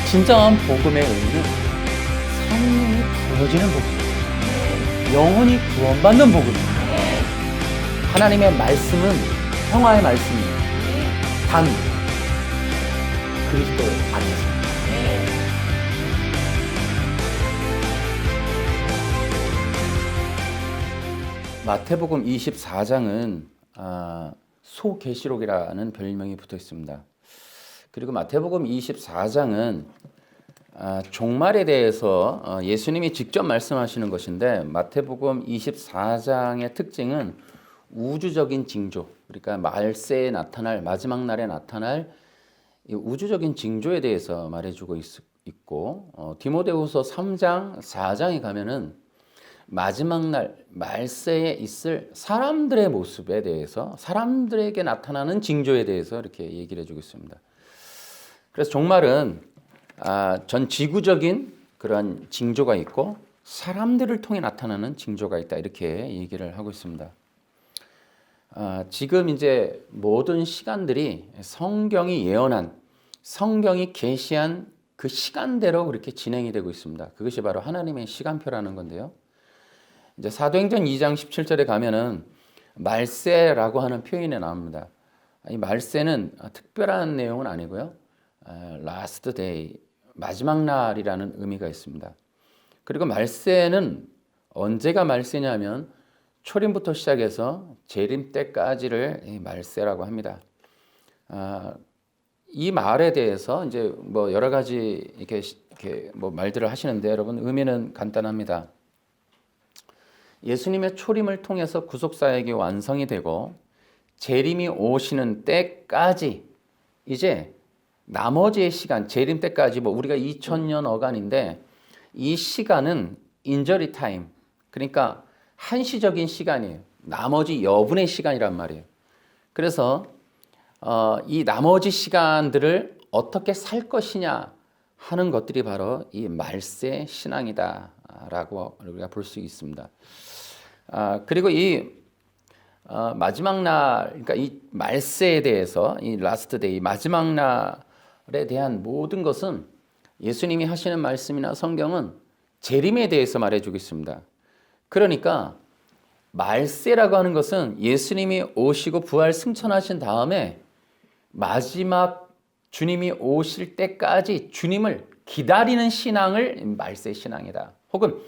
진정한 복음의 의미는 성령이 부어지는 복음, 영혼이 구원받는 복음입니다. 하나님의 말씀은 평화의 말씀입니다. 단 그리스도 안에서. 마태복음 24장은 소계시록이라는 별명이 붙어 있습니다. 그리고 마태복음 24장은 종말에 대해서 예수님이 직접 말씀하시는 것인데, 마태복음 24장의 특징은 우주적인 징조, 그러니까 말세에 나타날, 마지막 날에 나타날 이 우주적인 징조에 대해서 말해주고 있고, 디모데후서 3장, 4장에 가면은 마지막 날 말세에 있을 사람들의 모습에 대해서, 사람들에게 나타나는 징조에 대해서 이렇게 얘기를 해주고 있습니다. 그래서 종말은 전 지구적인 그런 징조가 있고 사람들을 통해 나타나는 징조가 있다, 이렇게 얘기를 하고 있습니다. 지금 이제 모든 시간들이 성경이 예언한, 성경이 계시한 그 시간대로 그렇게 진행이 되고 있습니다. 그것이 바로 하나님의 시간표라는 건데요. 이제 사도행전 2장 17절에 가면은 말세라고 하는 표현이 나옵니다. 이 말세는 특별한 내용은 아니고요. last day, 마지막 날이라는 의미가 있습니다. 그리고 말세는 언제가 말세냐면 초림부터 시작해서 재림 때까지를 말세라고 합니다. 이 말에 대해서 이제 뭐 여러 가지 이렇게 뭐 말들을 하시는데, 여러분 의미는 간단합니다. 예수님의 초림을 통해서 구속사역이 완성이 되고 재림이 오시는 때까지, 이제 나머지의 시간, 재림 때까지 뭐 우리가 2000년 어간인데, 이 시간은 인저리 타임, 그러니까 한시적인 시간이에요. 나머지 여분의 시간이란 말이에요. 그래서 이 나머지 시간들을 어떻게 살 것이냐 하는 것들이 바로 이 말세 신앙이다라고 우리가 볼 수 있습니다. 그리고 이 마지막 날, 그러니까 이 말세에 대해서, 이 라스트 데이, 마지막 날에 대한 모든 것은 예수님이 하시는 말씀이나 성경은 재림에 대해서 말해주고 있습니다. 그러니까 말세라고 하는 것은 예수님이 오시고 부활 승천하신 다음에 마지막 주님이 오실 때까지 주님을 기다리는 신앙을 말세 신앙이다. 혹은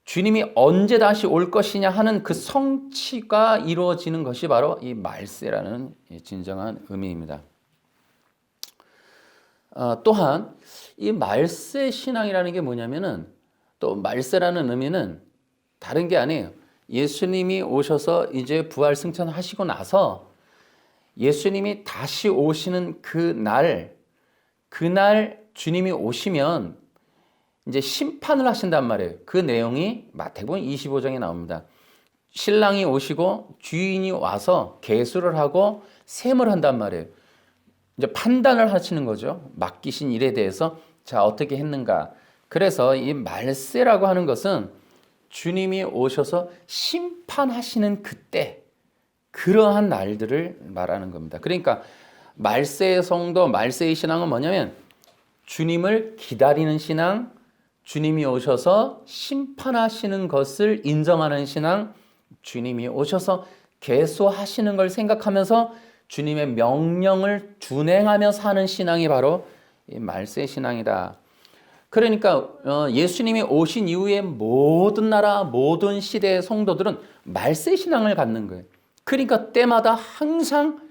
주님이 언제 다시 올 것이냐 하는 그 성취가 이루어지는 것이 바로 이 말세라는 진정한 의미입니다. 또한 이 말세 신앙이라는 게 뭐냐면은, 또 말세라는 의미는 다른 게 아니에요. 예수님이 오셔서 이제 부활 승천하시고 나서 예수님이 다시 오시는 그날 주님이 오시면 이제 심판을 하신단 말이에요. 그 내용이 마태복음 25장에 나옵니다. 신랑이 오시고 주인이 와서 계수를 하고 셈을 한단 말이에요. 이제 판단을 하시는 거죠. 맡기신 일에 대해서 자, 어떻게 했는가. 그래서 이 말세라고 하는 것은 주님이 오셔서 심판하시는 그때, 그러한 날들을 말하는 겁니다. 그러니까 말세의 성도, 말세의 신앙은 뭐냐면 주님을 기다리는 신앙, 주님이 오셔서 심판하시는 것을 인정하는 신앙, 주님이 오셔서 계수하시는 걸 생각하면서 주님의 명령을 준행하며 사는 신앙이 바로 이 말세 신앙이다. 그러니까 예수님이 오신 이후에 모든 나라, 모든 시대의 성도들은 말세 신앙을 갖는 거예요. 그러니까 때마다 항상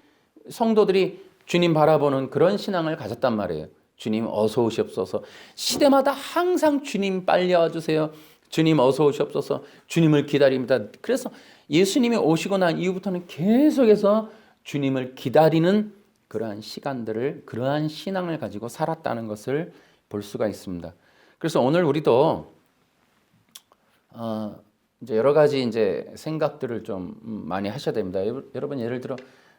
성도들이 주님 바라보는 그런 신앙을 가졌단 말이에요. 주님 어서 오시옵소서. 시대마다 항상 주님 빨리 와주세요. 주님 어서 오시옵소서. 주님을 기다립니다. 그래서 예수님이 오시고 난 이후부터는 계속해서 주님을 기다리는 그러한 시간들을, 그러한 신앙을 가지고 살았다는 것을 볼 수가 있습니다. 그래서 오늘 우리도 이제 여러 가지 이제 생각들을 좀 많이 하셔야 됩니다. 여러분 예를 들어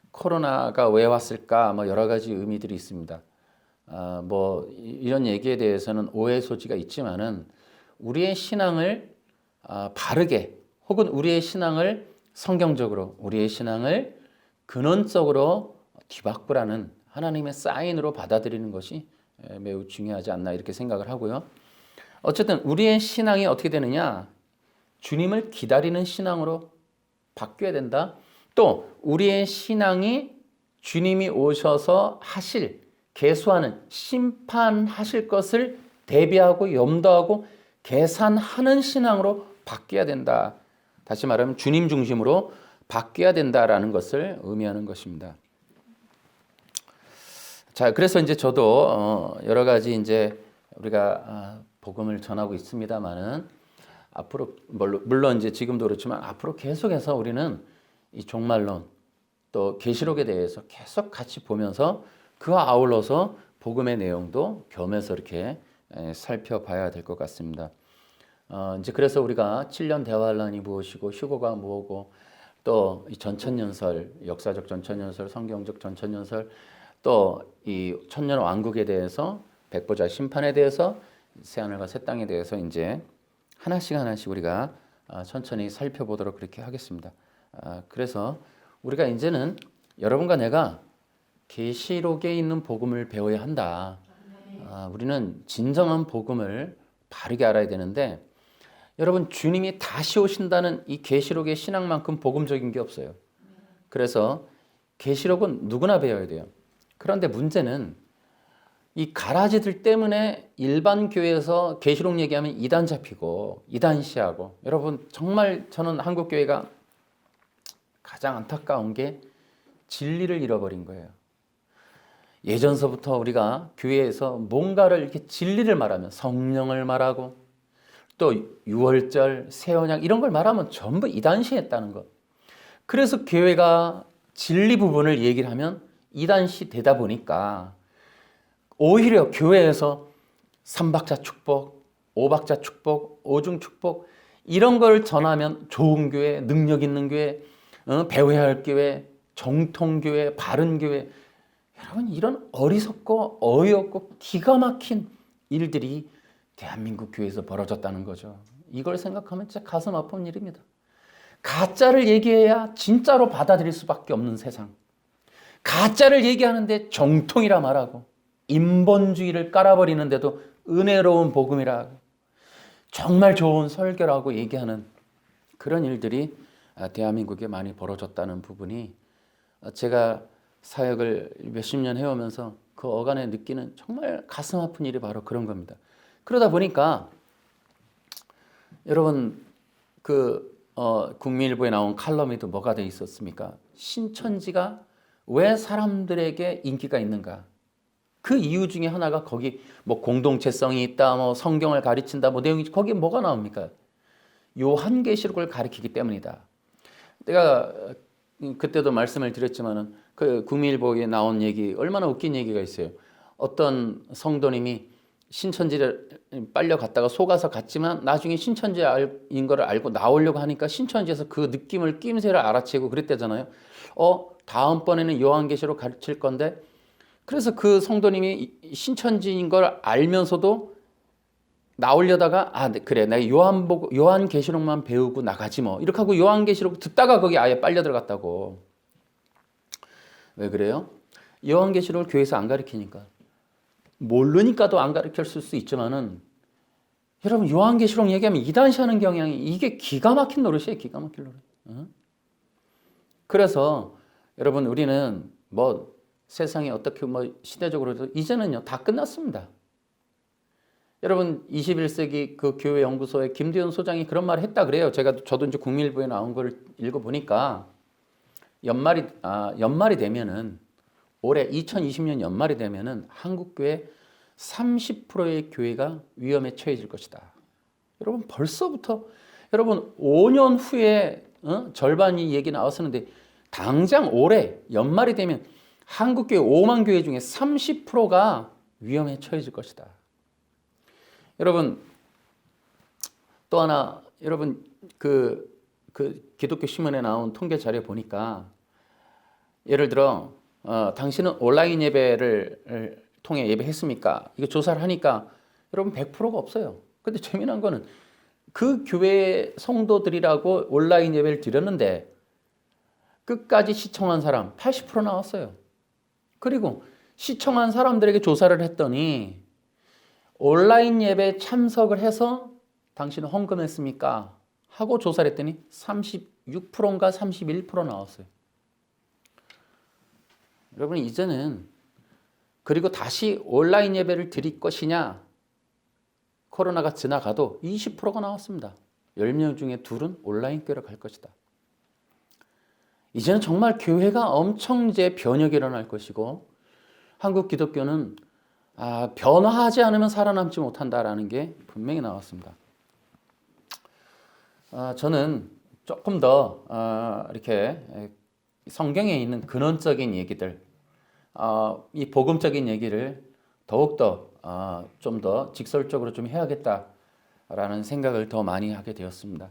코로나가 왜 왔을까? 뭐 여러 가지 의미들이 있습니다. 뭐 이런 얘기에 대해서는 오해 소지가 있지만은 우리의 신앙을 바르게, 혹은 우리의 신앙을 성경적으로, 우리의 신앙을 근원적으로 뒤바꾸라는 하나님의 사인으로 받아들이는 것이 매우 중요하지 않나 이렇게 생각을 하고요. 어쨌든 우리의 신앙이 어떻게 되느냐? 주님을 기다리는 신앙으로 바뀌어야 된다. 또 우리의 신앙이 주님이 오셔서 계수하는 심판하실 것을 대비하고 염두하고 계산하는 신앙으로 바뀌어야 된다. 다시 말하면 주님 중심으로 바뀌어야 된다라는 것을 의미하는 것입니다. 자, 그래서 이제 저도 여러 가지 이제 우리가 복음을 전하고 있습니다만은 앞으로 물론 이제 지금도 그렇지만 앞으로 계속해서 우리는 이 종말론 또 계시록에 대해서 계속 같이 보면서 그와 아울러서 복음의 내용도 겸해서 이렇게 살펴봐야 될 것 같습니다. 이제 그래서 우리가 7년 대환란이 무엇이고 휴거가 뭐고 또 이 전천년설, 역사적 전천년설, 성경적 전천년설 또 이 천년 왕국에 대해서 백보자 심판에 대해서 새하늘과 새 땅에 대해서 이제 하나씩 우리가 천천히 살펴보도록 그렇게 하겠습니다. 그래서 우리가 이제는 여러분과 내가 계시록에 있는 복음을 배워야 한다. 우리는 진정한 복음을 바르게 알아야 되는데 여러분 주님이 다시 오신다는 이 계시록의 신앙만큼 복음적인 게 없어요. 그래서 계시록은 누구나 배워야 돼요. 그런데 문제는 이 가라지들 때문에 일반 교회에서 계시록 얘기하면 이단 잡히고 이단시하고 여러분 정말 저는 한국 교회가 가장 안타까운 게 진리를 잃어버린 거예요. 예전서부터 우리가 교회에서 뭔가를 이렇게 진리를 말하면 성령을 말하고 또 유월절, 새언약 이런 걸 말하면 전부 이단시했다는 것. 그래서 교회가 진리 부분을 얘기를 하면 이단시 되다 보니까 오히려 교회에서 삼박자 축복, 오박자 축복, 오중 축복 이런 걸 전하면 좋은 교회, 능력 있는 교회, 배워야 할 교회, 정통교회, 바른 교회 여러분 이런 어리석고 어이없고 기가 막힌 일들이 대한민국 교회에서 벌어졌다는 거죠. 이걸 생각하면 진짜 가슴 아픈 일입니다. 가짜를 얘기해야 진짜로 받아들일 수밖에 없는 세상. 가짜를 얘기하는데 정통이라 말하고 인본주의를 깔아버리는데도 은혜로운 복음이라 정말 좋은 설교라고 얘기하는 그런 일들이 대한민국에 많이 벌어졌다는 부분이 제가 사역을 몇십 년 해오면서 그 어간에 느끼는 정말 가슴 아픈 일이 바로 그런 겁니다. 그러다 보니까 여러분 국민일보에 나온 칼럼에도 뭐가 돼 있었습니까? 신천지가 왜 사람들에게 인기가 있는가? 그 이유 중에 하나가 거기 뭐 공동체성이 있다, 뭐 성경을 가르친다, 뭐 내용이 거기에 뭐가 나옵니까? 요한계시록을 가르치기 때문이다. 내가 그때도 말씀을 드렸지만은 그 국민일보에 나온 얘기 얼마나 웃긴 얘기가 있어요. 어떤 성도님이 신천지를 빨려 갔다가 속아서 갔지만 나중에 신천지인 걸 알고 나오려고 하니까 신천지에서 그 느낌을 낌새를 알아채고 그랬대잖아요. 다음번에는 요한계시록 가르칠 건데 그래서 그 성도님이 신천지인 걸 알면서도 나오려다가 그래 내가 요한계시록만 배우고 나가지 뭐 이렇게 하고 요한계시록 듣다가 거기 아예 빨려 들어갔다고. 왜 그래요? 요한계시록을 교회에서 안 가르치니까. 모르니까도 안 가르칠 수 있지만은 여러분 요한계시록 얘기하면 이단시하는 경향이 이게 기가 막힌 노릇이에요. 기가 막힌 노릇. 그래서 여러분 우리는 뭐 세상에 어떻게 뭐 시대적으로도 이제는요 다 끝났습니다. 여러분 21세기 그 교회 연구소의 김두현 소장이 그런 말을 했다 그래요. 저도 이제 국민일보에 나온 걸 읽어보니까 연말이 되면은 올해 2020년 연말이 되면은 한국교회 30%의 교회가 위험에 처해질 것이다. 여러분 벌써부터 여러분 5년 후에 절반이 얘기 나왔었는데 당장 올해 연말이 되면 한국교회 5만 교회 중에 30%가 위험에 처해질 것이다. 여러분 또 하나 여러분 그 기독교 신문에 나온 통계 자료 보니까 예를 들어 당신은 온라인 예배를 통해 예배했습니까? 이거 조사를 하니까 여러분 100%가 없어요. 근데 재미난 거는 그 교회 성도들이라고 온라인 예배를 드렸는데 끝까지 시청한 사람 80% 나왔어요. 그리고 시청한 사람들에게 조사를 했더니 온라인 예배에 참석을 해서 당신은 헌금했습니까? 하고 조사를 했더니 36%인가 31% 나왔어요. 여러분 이제는 그리고 다시 온라인 예배를 드릴 것이냐? 코로나가 지나가도 20%가 나왔습니다. 10명 중에 2은 온라인 교회로 갈 것이다. 이제는 정말 교회가 엄청 이제 변혁이 일어날 것이고 한국 기독교는 변화하지 않으면 살아남지 못한다라는 게 분명히 나왔습니다. 저는 조금 더 이렇게 성경에 있는 근원적인 얘기들, 이 복음적인 얘기를 더욱더 좀 더 직설적으로 좀 해야겠다라는 생각을 더 많이 하게 되었습니다.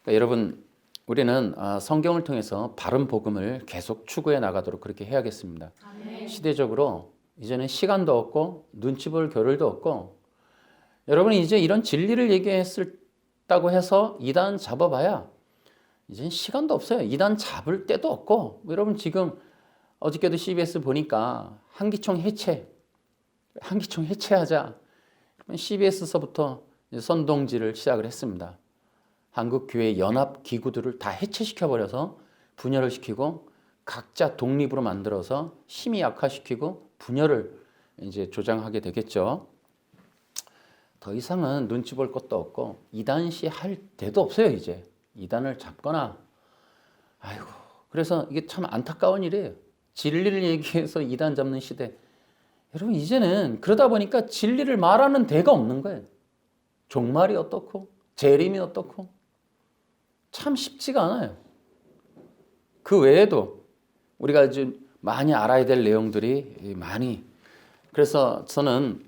그러니까 여러분, 우리는 성경을 통해서 바른 복음을 계속 추구해 나가도록 그렇게 해야겠습니다. 아멘. 시대적으로 이제는 시간도 없고 눈치 볼 겨를도 없고, 여러분이 이제 이런 진리를 얘기했다고 해서 이단 잡아봐야 이제는 시간도 없어요. 이단 잡을 때도 없고, 여러분 지금 어저께도 CBS 보니까 한기총 해체하자. CBS서부터 선동질을 시작을 했습니다. 한국교회 연합기구들을 다 해체시켜버려서 분열을 시키고 각자 독립으로 만들어서 힘이 약화시키고 분열을 이제 조장하게 되겠죠. 더 이상은 눈치 볼 것도 없고 이단시 할 데도 없어요. 이제 이단을 잡거나, 아이고, 그래서 이게 참 안타까운 일이에요. 진리를 얘기해서 이단 잡는 시대. 여러분 이제는 그러다 보니까 진리를 말하는 데가 없는 거예요. 종말이 어떻고 재림이 어떻고 참 쉽지가 않아요. 그 외에도 우리가 아주 많이 알아야 될 내용들이 많이. 그래서 저는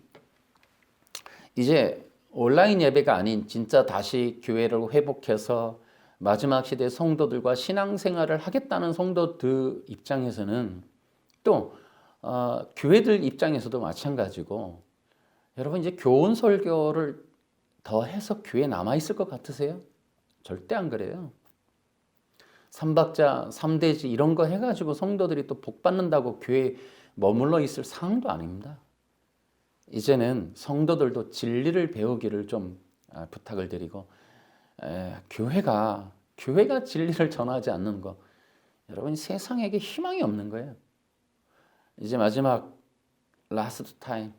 이제 온라인 예배가 아닌 진짜 다시 교회를 회복해서 마지막 시대 성도들과 신앙생활을 하겠다는 성도들 입장에서는 또 교회들 입장에서도 마찬가지고, 여러분 이제 교훈 설교를 더 해서 교회에 남아있을 것 같으세요? 절대 안 그래요. 삼박자, 삼대지 이런 거 해가지고 성도들이 또 복 받는다고 교회에 머물러 있을 상황도 아닙니다. 이제는 성도들도 진리를 배우기를 좀 부탁을 드리고, 교회가 진리를 전하지 않는 거, 여러분 세상에게 희망이 없는 거예요. 이제 마지막 라스트 타임.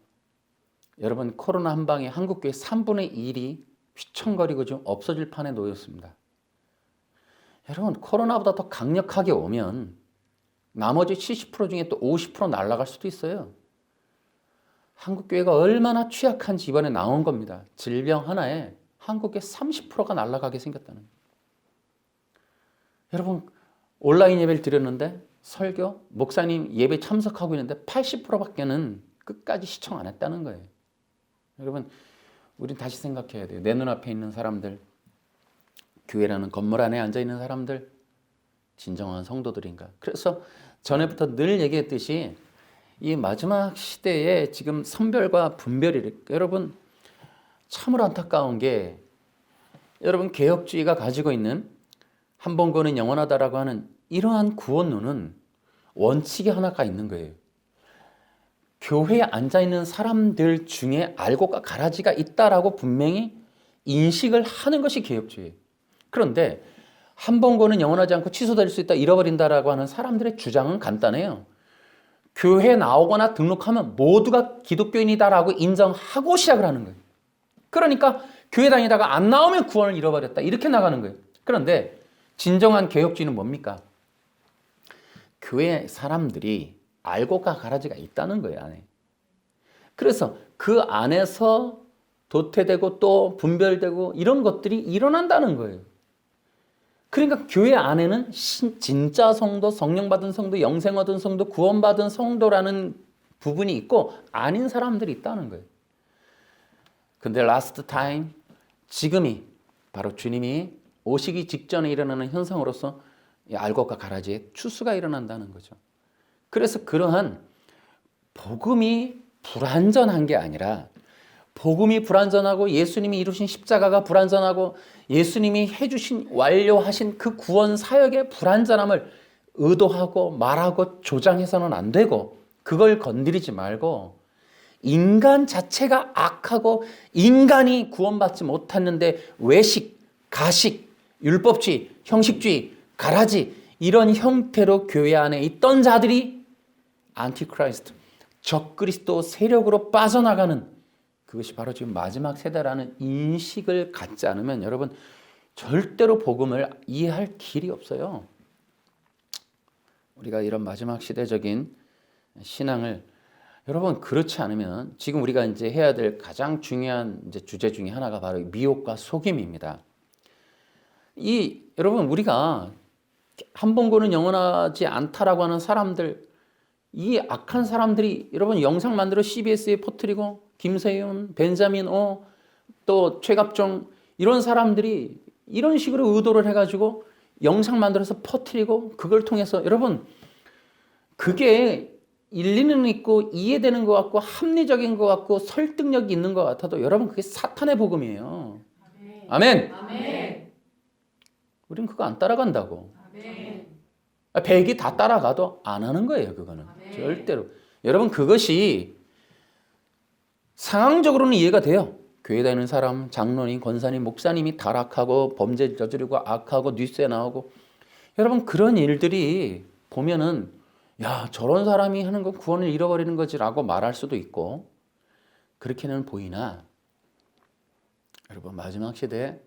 여러분 코로나 한 방에 한국교회 3분의 1이 휘청거리고 좀 없어질 판에 놓였습니다. 여러분 코로나보다 더 강력하게 오면 나머지 70% 중에 또 50% 날아갈 수도 있어요. 한국교회가 얼마나 취약한지 이번에 나온 겁니다. 질병 하나에 한국의 30%가 날아가게 생겼다는 거예요. 여러분 온라인 예배를 드렸는데 설교, 목사님 예배 참석하고 있는데 80%밖에는 끝까지 시청 안 했다는 거예요. 여러분 우린 다시 생각해야 돼요. 내 눈앞에 있는 사람들, 교회라는 건물 안에 앉아있는 사람들 진정한 성도들인가. 그래서 전에부터 늘 얘기했듯이 이 마지막 시대에 지금 선별과 분별이, 여러분 참으로 안타까운 게, 여러분 개혁주의가 가지고 있는 한 번 구원은 영원하다라고 하는 이러한 구원론은 원칙이 하나가 있는 거예요. 교회에 앉아있는 사람들 중에 알곡과 가라지가 있다라고 분명히 인식을 하는 것이 개혁주의예요. 그런데 한 번 구원은 영원하지 않고 취소될 수 있다, 잃어버린다라고 하는 사람들의 주장은 간단해요. 교회에 나오거나 등록하면 모두가 기독교인이다라고 인정하고 시작을 하는 거예요. 그러니까 교회 다니다가 안 나오면 구원을 잃어버렸다, 이렇게 나가는 거예요. 그런데 진정한 개혁주의는 뭡니까? 교회 사람들이 알곡과 가라지가 있다는 거예요, 안에. 그래서 그 안에서 도태되고 또 분별되고 이런 것들이 일어난다는 거예요. 그러니까 교회 안에는 진짜 성도, 성령 받은 성도, 영생 얻은 성도, 구원 받은 성도라는 부분이 있고 아닌 사람들이 있다는 거예요. 근데 라스트 타임, 지금이 바로 주님이 오시기 직전에 일어나는 현상으로서 이 알곡과 가라지의 추수가 일어난다는 거죠. 그래서 그러한 복음이 불완전한 게 아니라, 복음이 불완전하고 예수님이 이루신 십자가가 불완전하고 예수님이 해주신 완료하신 그 구원 사역의 불완전함을 의도하고 말하고 조장해서는 안 되고, 그걸 건드리지 말고 인간 자체가 악하고 인간이 구원받지 못했는데 외식, 가식, 율법주의, 형식주의, 가라지 이런 형태로 교회 안에 있던 자들이 안티크라이스트, 적그리스도 세력으로 빠져나가는 그것이 바로 지금 마지막 세대라는 인식을 갖지 않으면 여러분 절대로 복음을 이해할 길이 없어요. 우리가 이런 마지막 시대적인 신앙을 여러분 그렇지 않으면 지금 우리가 이제 해야 될 가장 중요한 이제 주제 중에 하나가 바로 미혹과 속임입니다. 여러분 우리가 한 번 고는 영원하지 않다라고 하는 사람들, 이 악한 사람들이 여러분 영상 만들어 CBS에 퍼뜨리고 김세윤, 벤자민 오, 또 최갑종 이런 사람들이 이런 식으로 의도를 해가지고 영상 만들어서 퍼뜨리고 그걸 통해서 여러분 그게 일리는 있고 이해되는 것 같고 합리적인 것 같고 설득력이 있는 것 같아도 여러분 그게 사탄의 복음이에요. 아멘. 아멘. 우린 그거 안 따라간다고. 아멘. 백이 다 따라가도 안 하는 거예요. 그거는 아멘. 절대로. 여러분 그것이 상황적으로는 이해가 돼요. 교회 다니는 사람, 장로님, 권사님, 목사님이 타락하고 범죄 저지르고 악하고 뉴스에 나오고 여러분 그런 일들이 보면은 야 저런 사람이 하는 건 구원을 잃어버리는 거지라고 말할 수도 있고 그렇게는 보이나 여러분 마지막 시대에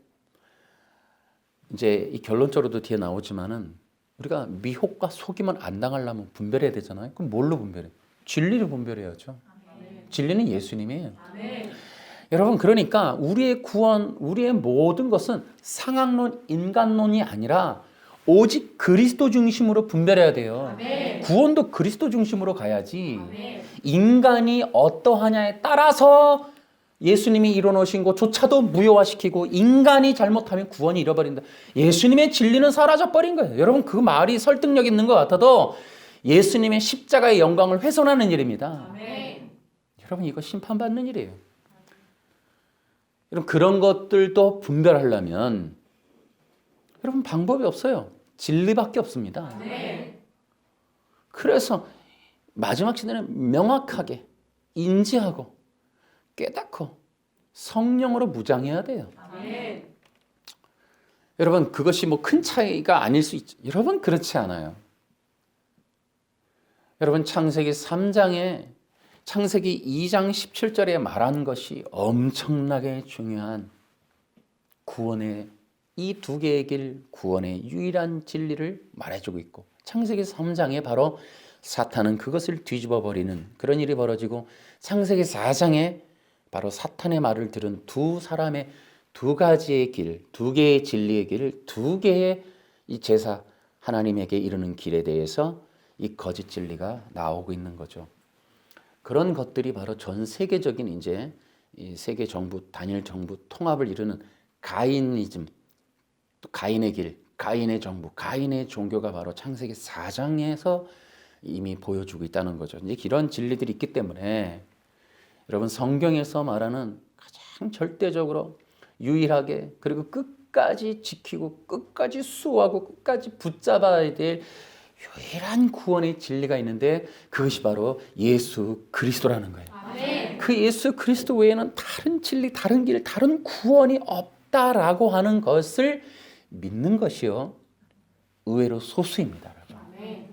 이제 이 결론적으로도 뒤에 나오지만은 우리가 미혹과 속임을 안 당하려면 분별해야 되잖아요. 그럼 뭘로 분별해? 진리를 분별해야죠. 아멘. 진리는 예수님이에요. 아멘. 여러분 그러니까 우리의 구원, 우리의 모든 것은 상황론, 인간론이 아니라 오직 그리스도 중심으로 분별해야 돼요. 아멘. 구원도 그리스도 중심으로 가야지. 아멘. 인간이 어떠하냐에 따라서 예수님이 이뤄놓으신 것조차도 무효화시키고 인간이 잘못하면 구원이 잃어버린다. 예수님의 진리는 사라져버린 거예요. 여러분 그 말이 설득력 있는 것 같아도 예수님의 십자가의 영광을 훼손하는 일입니다. 아멘. 여러분 이거 심판받는 일이에요. 여러분 그런 것들도 분별하려면 여러분 방법이 없어요. 진리밖에 없습니다. 네. 그래서 마지막 시대는 명확하게 인지하고 깨닫고 성령으로 무장해야 돼요. 네. 여러분 그것이 뭐 큰 차이가 아닐 수 있죠. 여러분 그렇지 않아요. 여러분 창세기 3장에 창세기 2장 17절에 말한 것이 엄청나게 중요한 구원의 이 두 개의 길, 구원의 유일한 진리를 말해주고 있고 창세기 3장에 바로 사탄은 그것을 뒤집어버리는 그런 일이 벌어지고 창세기 4장에 바로 사탄의 말을 들은 두 사람의 두 가지의 길, 두 개의 진리의 길, 두 개의 이 제사 하나님에게 이르는 길에 대해서 이 거짓 진리가 나오고 있는 거죠. 그런 것들이 바로 전 세계적인 이제 이 세계 정부, 단일 정부 통합을 이루는 가이니즘, 또 가인의 길, 가인의 정부, 가인의 종교가 바로 창세기 4장에서 이미 보여주고 있다는 거죠. 이제 이런 진리들이 있기 때문에 여러분 성경에서 말하는 가장 절대적으로 유일하게 그리고 끝까지 지키고 끝까지 수호하고 끝까지 붙잡아야 될 유일한 구원의 진리가 있는데 그것이 바로 예수 그리스도라는 거예요. 아멘. 그 예수 그리스도 외에는 다른 진리, 다른 길, 다른 구원이 없다라고 하는 것을 믿는 것이요 의외로 소수입니다. 아멘.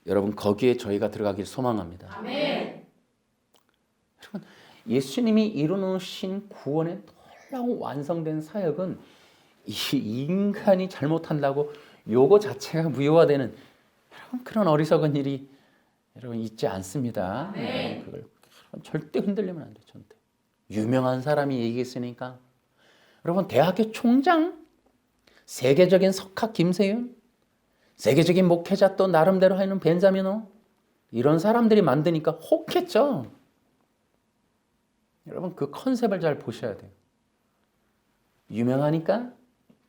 여러분 거기에 저희가 들어가길 소망합니다. 아멘. 여러분 예수님이 이루어놓으신 구원의 놀라운 완성된 사역은 이 인간이 잘못한다고 요거 자체가 무효화되는 여러분 그런 어리석은 일이 여러분 있지 않습니다. 네. 그걸 절대 흔들리면 안 돼요. 절대. 유명한 사람이 얘기했으니까 여러분 대학교 총장, 세계적인 석학 김세윤, 세계적인 목회자 또 나름대로 하는 벤자민호 이런 사람들이 만드니까 혹했죠. 여러분 그 컨셉을 잘 보셔야 돼요. 유명하니까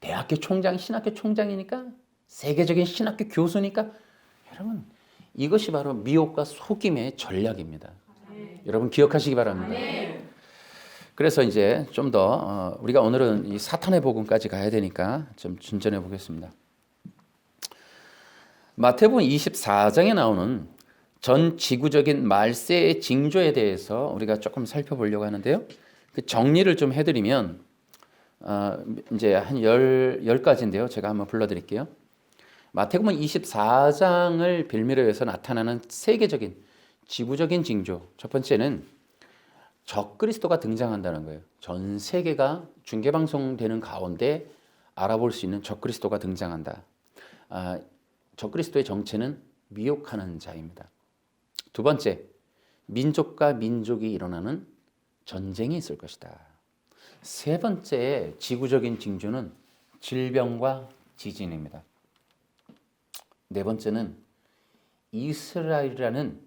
대학교 총장, 신학교 총장이니까 세계적인 신학교 교수니까 여러분 이것이 바로 미혹과 속임의 전략입니다. 네. 여러분 기억하시기 바랍니다. 네. 그래서 이제 좀 더 우리가 오늘은 이 사탄의 복음까지 가야 되니까 좀 진전해 보겠습니다. 마태복음 24장에 나오는 전 지구적인 말세의 징조에 대해서 우리가 조금 살펴보려고 하는데요. 그 정리를 좀 해드리면 이제 한 10가지인데요. 제가 한번 불러드릴게요. 마태복음 24장을 빌미로 해서 나타나는 세계적인 지구적인 징조. 첫 번째는 적그리스도가 등장한다는 거예요. 전 세계가 중계방송되는 가운데 알아볼 수 있는 적그리스도가 등장한다. 적그리스도의 정체는 미혹하는 자입니다. 두 번째, 민족과 민족이 일어나는 전쟁이 있을 것이다. 세 번째 지구적인 징조는 질병과 지진입니다. 네 번째는 이스라엘이라는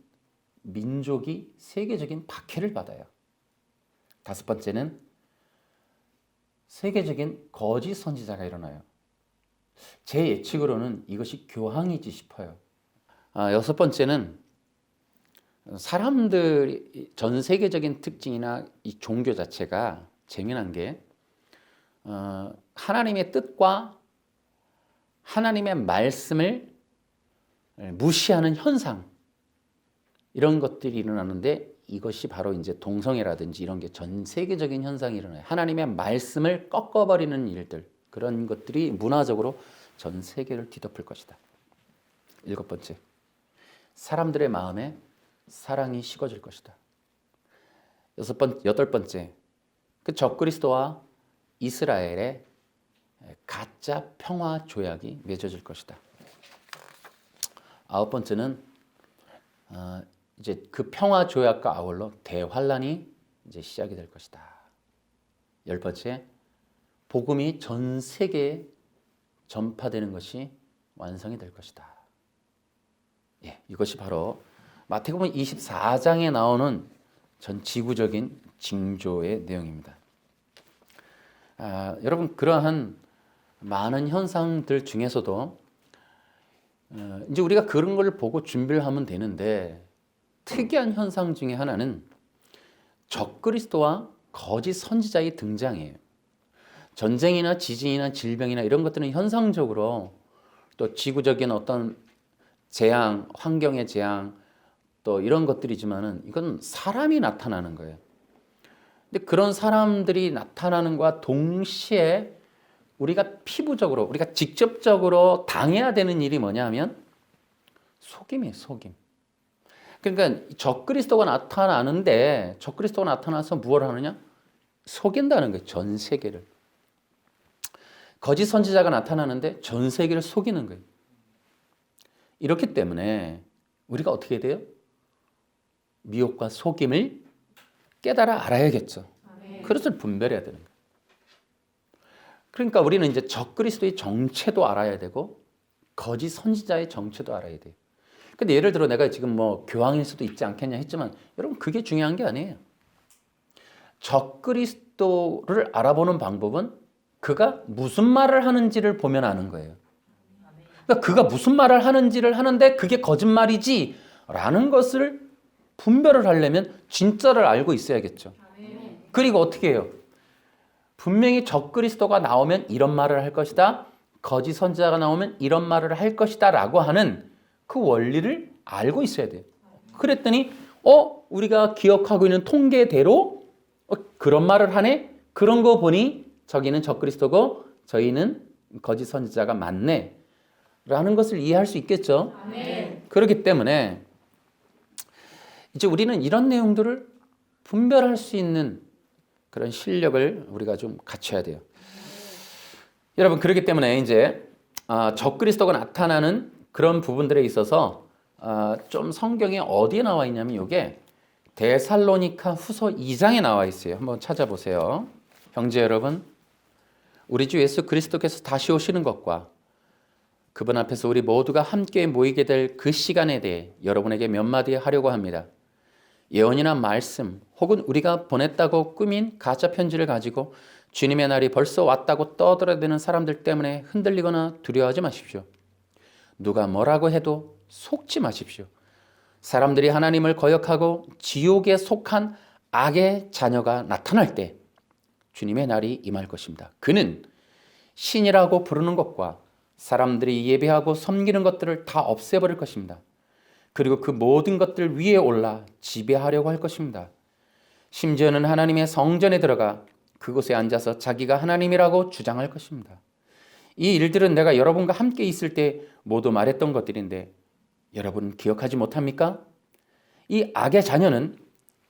민족이 세계적인 박해를 받아요. 다섯 번째는 세계적인 거짓 선지자가 일어나요. 제 예측으로는 이것이 교황이지 싶어요. 여섯 번째는 사람들이 전 세계적인 특징이나 이 종교 자체가 재미난 게 하나님의 뜻과 하나님의 말씀을 무시하는 현상, 이런 것들이 일어나는데 이것이 바로 이제 동성애라든지 이런 게 전 세계적인 현상이 일어나요. 하나님의 말씀을 꺾어버리는 일들, 그런 것들이 문화적으로 전 세계를 뒤덮을 것이다. 일곱 번째, 사람들의 마음에 사랑이 식어질 것이다. 여덟 번째, 그 적그리스도와 이스라엘의 가짜 평화 조약이 맺어질 것이다. 아홉 번째는 이제 그 평화 조약과 아울러 대환란이 이제 시작이 될 것이다. 열 번째, 복음이 전 세계에 전파되는 것이 완성이 될 것이다. 예, 이것이 바로 마태복음 24장에 나오는 전 지구적인 징조의 내용입니다. 여러분, 그러한 많은 현상들 중에서도 이제 우리가 그런 걸 보고 준비를 하면 되는데, 특이한 현상 중에 하나는 적그리스도와 거짓 선지자의 등장이에요. 전쟁이나 지진이나 질병이나 이런 것들은 현상적으로 또 지구적인 어떤 재앙, 환경의 재앙, 또 이런 것들이지만은 이건 사람이 나타나는 거예요. 근데 그런 사람들이 나타나는 것과 동시에 우리가 피부적으로, 우리가 직접적으로 당해야 되는 일이 뭐냐 하면 속임이에요, 속임. 그러니까 적그리스도가 나타나는데, 적그리스도가 나타나서 무엇을 하느냐? 속인다는 거예요, 전 세계를. 거짓 선지자가 나타나는데 전 세계를 속이는 거예요. 이렇기 때문에 우리가 어떻게 돼요? 미혹과 속임을 깨달아 알아야겠죠. 그것을 분별해야 되는 거예요. 그러니까 우리는 이제 적그리스도의 정체도 알아야 되고 거짓 선지자의 정체도 알아야 돼요. 근데 예를 들어 내가 지금 뭐 교황일 수도 있지 않겠냐 했지만, 여러분 그게 중요한 게 아니에요. 적그리스도를 알아보는 방법은 그가 무슨 말을 하는지를 보면 아는 거예요. 그러니까 그가 무슨 말을 하는지를 하는데 그게 거짓말이지 라는 것을 분별을 하려면 진짜를 알고 있어야겠죠. 그리고 어떻게 해요? 분명히 적그리스도가 나오면 이런 말을 할 것이다, 거짓 선지자가 나오면 이런 말을 할 것이다 라고 하는 그 원리를 알고 있어야 돼요. 그랬더니 우리가 기억하고 있는 통계대로 그런 말을 하네? 그런 거 보니 저기는 적그리스도고 저희는 거짓 선지자가 맞네 라는 것을 이해할 수 있겠죠. 아멘. 그렇기 때문에 이제 우리는 이런 내용들을 분별할 수 있는 그런 실력을 우리가 좀 갖춰야 돼요. 여러분, 그렇기 때문에 이제 적그리스도가 나타나는 그런 부분들에 있어서 좀 성경에 어디에 나와 있냐면 이게 데살로니가 후서 2장에 나와 있어요. 한번 찾아보세요. 형제 여러분, 우리 주 예수 그리스도께서 다시 오시는 것과 그분 앞에서 우리 모두가 함께 모이게 될 그 시간에 대해 여러분에게 몇 마디 하려고 합니다. 예언이나 말씀 혹은 우리가 보냈다고 꾸민 가짜 편지를 가지고 주님의 날이 벌써 왔다고 떠들어대는 사람들 때문에 흔들리거나 두려워하지 마십시오. 누가 뭐라고 해도 속지 마십시오. 사람들이 하나님을 거역하고 지옥에 속한 악의 자녀가 나타날 때 주님의 날이 임할 것입니다. 그는 신이라고 부르는 것과 사람들이 예배하고 섬기는 것들을 다 없애버릴 것입니다. 그리고 그 모든 것들 위에 올라 지배하려고 할 것입니다. 심지어는 하나님의 성전에 들어가 그곳에 앉아서 자기가 하나님이라고 주장할 것입니다. 이 일들은 내가 여러분과 함께 있을 때 모두 말했던 것들인데 여러분 기억하지 못합니까? 이 악의 자녀는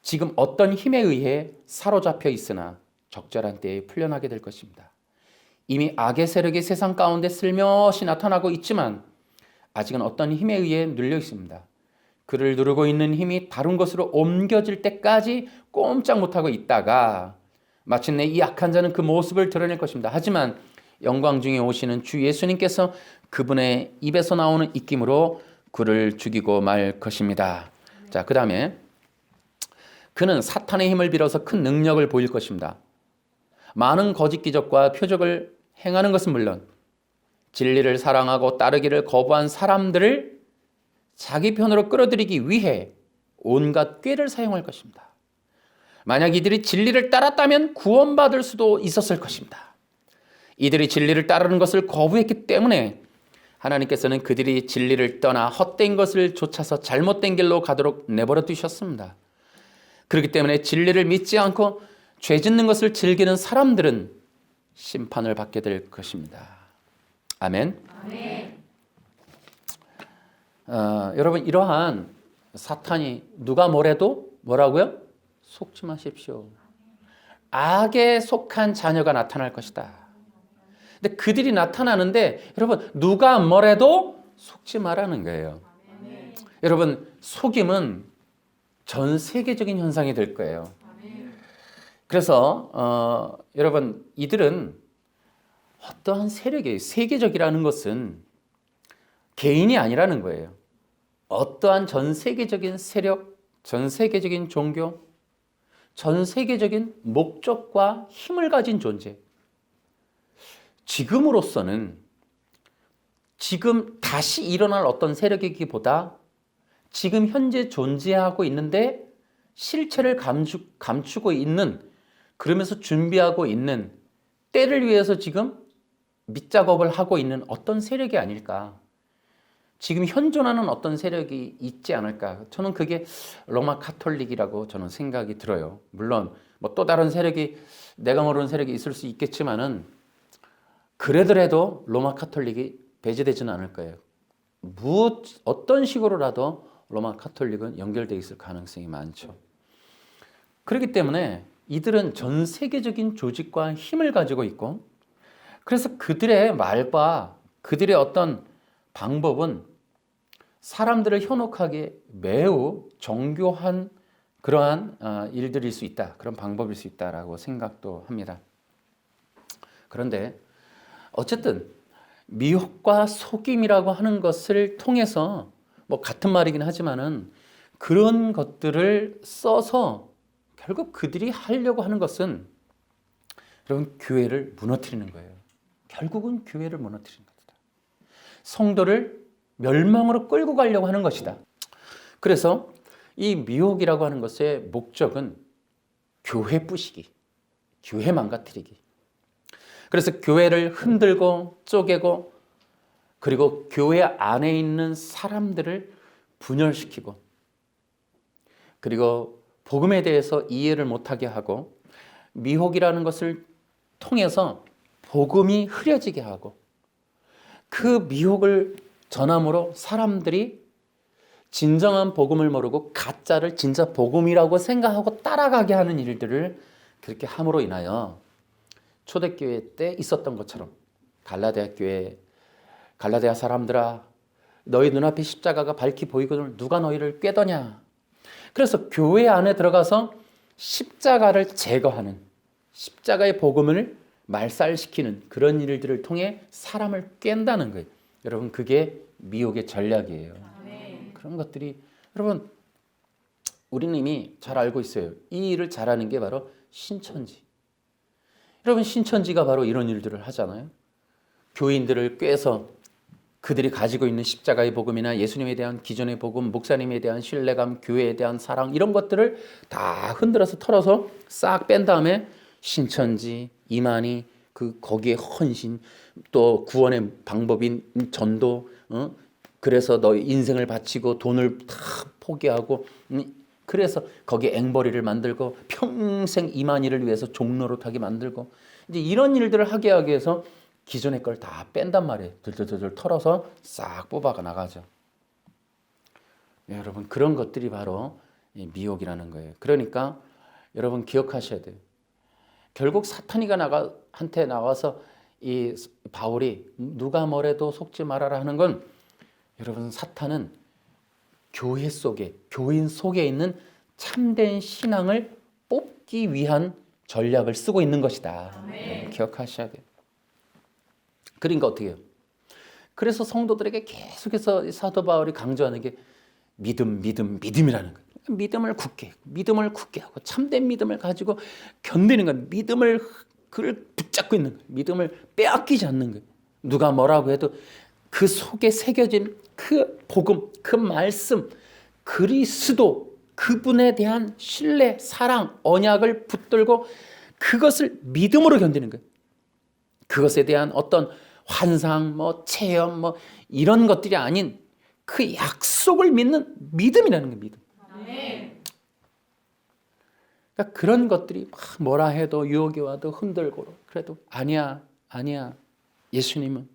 지금 어떤 힘에 의해 사로잡혀 있으나 적절한 때에 풀려나게 될 것입니다. 이미 악의 세력이 세상 가운데 슬며시 나타나고 있지만 아직은 어떤 힘에 의해 눌려 있습니다. 그를 누르고 있는 힘이 다른 곳으로 옮겨질 때까지 꼼짝 못하고 있다가 마침내 이 악한 자는 그 모습을 드러낼 것입니다. 하지만 영광 중에 오시는 주 예수님께서 그분의 입에서 나오는 입김으로 그를 죽이고 말 것입니다. 자, 그 다음에 그는 사탄의 힘을 빌어서 큰 능력을 보일 것입니다. 많은 거짓 기적과 표적을 행하는 것은 물론 진리를 사랑하고 따르기를 거부한 사람들을 자기 편으로 끌어들이기 위해 온갖 꾀를 사용할 것입니다. 만약 이들이 진리를 따랐다면 구원받을 수도 있었을 것입니다. 이들이 진리를 따르는 것을 거부했기 때문에 하나님께서는 그들이 진리를 떠나 헛된 것을 좇아서 잘못된 길로 가도록 내버려 두셨습니다. 그렇기 때문에 진리를 믿지 않고 죄 짓는 것을 즐기는 사람들은 심판을 받게 될 것입니다. 아멘. 아멘. 여러분 이러한 사탄이 누가 뭐래도 뭐라고요? 속지 마십시오. 악에 속한 자녀가 나타날 것이다. 근데 그들이 나타나는데 여러분 누가 뭐래도 속지 말라는 거예요. 여러분 속임은 전 세계적인 현상이 될 거예요. 그래서 여러분 이들은 어떠한 세력이 세계적이라는 것은 개인이 아니라는 거예요. 어떠한 전 세계적인 세력, 전 세계적인 종교, 전 세계적인 목적과 힘을 가진 존재. 지금으로서는 지금 다시 일어날 어떤 세력이기보다 지금 현재 존재하고 있는데 실체를 감추고 있는, 그러면서 준비하고 있는, 때를 위해서 지금 밑작업을 하고 있는 어떤 세력이 아닐까. 지금 현존하는 어떤 세력이 있지 않을까. 저는 그게 로마 카톨릭이라고 저는 생각이 들어요. 물론 뭐 또 다른 세력이, 내가 모르는 세력이 있을 수 있겠지만은 그래더라도 로마 카톨릭이 배제되지는 않을 거예요. 어떤 식으로라도 로마 카톨릭은 연결되어 있을 가능성이 많죠. 그렇기 때문에 이들은 전 세계적인 조직과 힘을 가지고 있고, 그래서 그들의 말과 그들의 어떤 방법은 사람들을 현혹하게 매우 정교한 그러한 일들일 수 있다. 그런 방법일 수 있다라고 생각도 합니다. 그런데 어쨌든 미혹과 속임이라고 하는 것을 통해서 뭐 같은 말이긴 하지만은 그런 것들을 써서 결국 그들이 하려고 하는 것은 여러분 교회를 무너뜨리는 거예요. 결국은 교회를 무너뜨리는 것이다. 성도를 멸망으로 끌고 가려고 하는 것이다. 그래서 이 미혹이라고 하는 것의 목적은 교회 부시기, 교회 망가뜨리기. 그래서 교회를 흔들고 쪼개고, 그리고 교회 안에 있는 사람들을 분열시키고, 그리고 복음에 대해서 이해를 못하게 하고, 미혹이라는 것을 통해서 복음이 흐려지게 하고, 그 미혹을 전함으로 사람들이 진정한 복음을 모르고 가짜를 진짜 복음이라고 생각하고 따라가게 하는 일들을 그렇게 함으로 인하여 초대교회 때 있었던 것처럼 갈라디아 교회, 갈라디아 사람들아 너희 눈앞에 십자가가 밝히 보이거늘 누가 너희를 꾀더냐. 그래서 교회 안에 들어가서 십자가를 제거하는, 십자가의 복음을 말살시키는 그런 일들을 통해 사람을 깬다는 거예요. 여러분 그게 미혹의 전략이에요. 그런 것들이 여러분 우리는 이미 잘 알고 있어요. 이 일을 잘하는 게 바로 신천지. 여러분 신천지가 바로 이런 일들을 하잖아요. 교인들을 꿰서 그들이 가지고 있는 십자가의 복음이나 예수님에 대한 기존의 복음, 목사님에 대한 신뢰감, 교회에 대한 사랑 이런 것들을 다 흔들어서 털어서 싹 뺀 다음에 신천지, 이만희, 거기에 헌신, 또 구원의 방법인 전도, 그래서 너 인생을 바치고 돈을 다 포기하고 그래서 거기 앵벌이를 만들고 평생 이만희를 위해서 종노릇하게 만들고 이제 이런 일들을 하게 하기 위해서 기존의 걸 다 뺀단 말이에요. 들들들들 털어서 싹 뽑아가 나가죠. 네, 여러분 그런 것들이 바로 미혹이라는 거예요. 그러니까 여러분 기억하셔야 돼요. 결국 사탄이가 한테 나와서 이 바울이 누가 뭐래도 속지 말아라 하는 건 여러분 사탄은 교회 속에 교인 속에 있는 참된 신앙을 뽑기 위한 전략을 쓰고 있는 것이다. 기억하셔야 돼요. 그러니까 어떻게 해요? 그래서 성도들에게 계속해서 사도 바울이 강조하는 게 믿음이라는 거예요. 믿음을 굳게 하고 참된 믿음을 가지고 견디는 거예요. 믿음을 그를 붙잡고 있는 거예요. 믿음을 빼앗기지 않는 거예요. 누가 뭐라고 해도 그 속에 새겨진 그 복음, 그 말씀, 그리스도, 그분에 대한 신뢰, 사랑, 언약을 붙들고 그것을 믿음으로 견디는 거예요. 그것에 대한 어떤 환상, 체험, 이런 것들이 아닌 그 약속을 믿는 믿음이라는 거예요. 믿음. 그러니까 그런 것들이 막 뭐라 해도 유혹이 와도 흔들고 그래도 아니야. 예수님은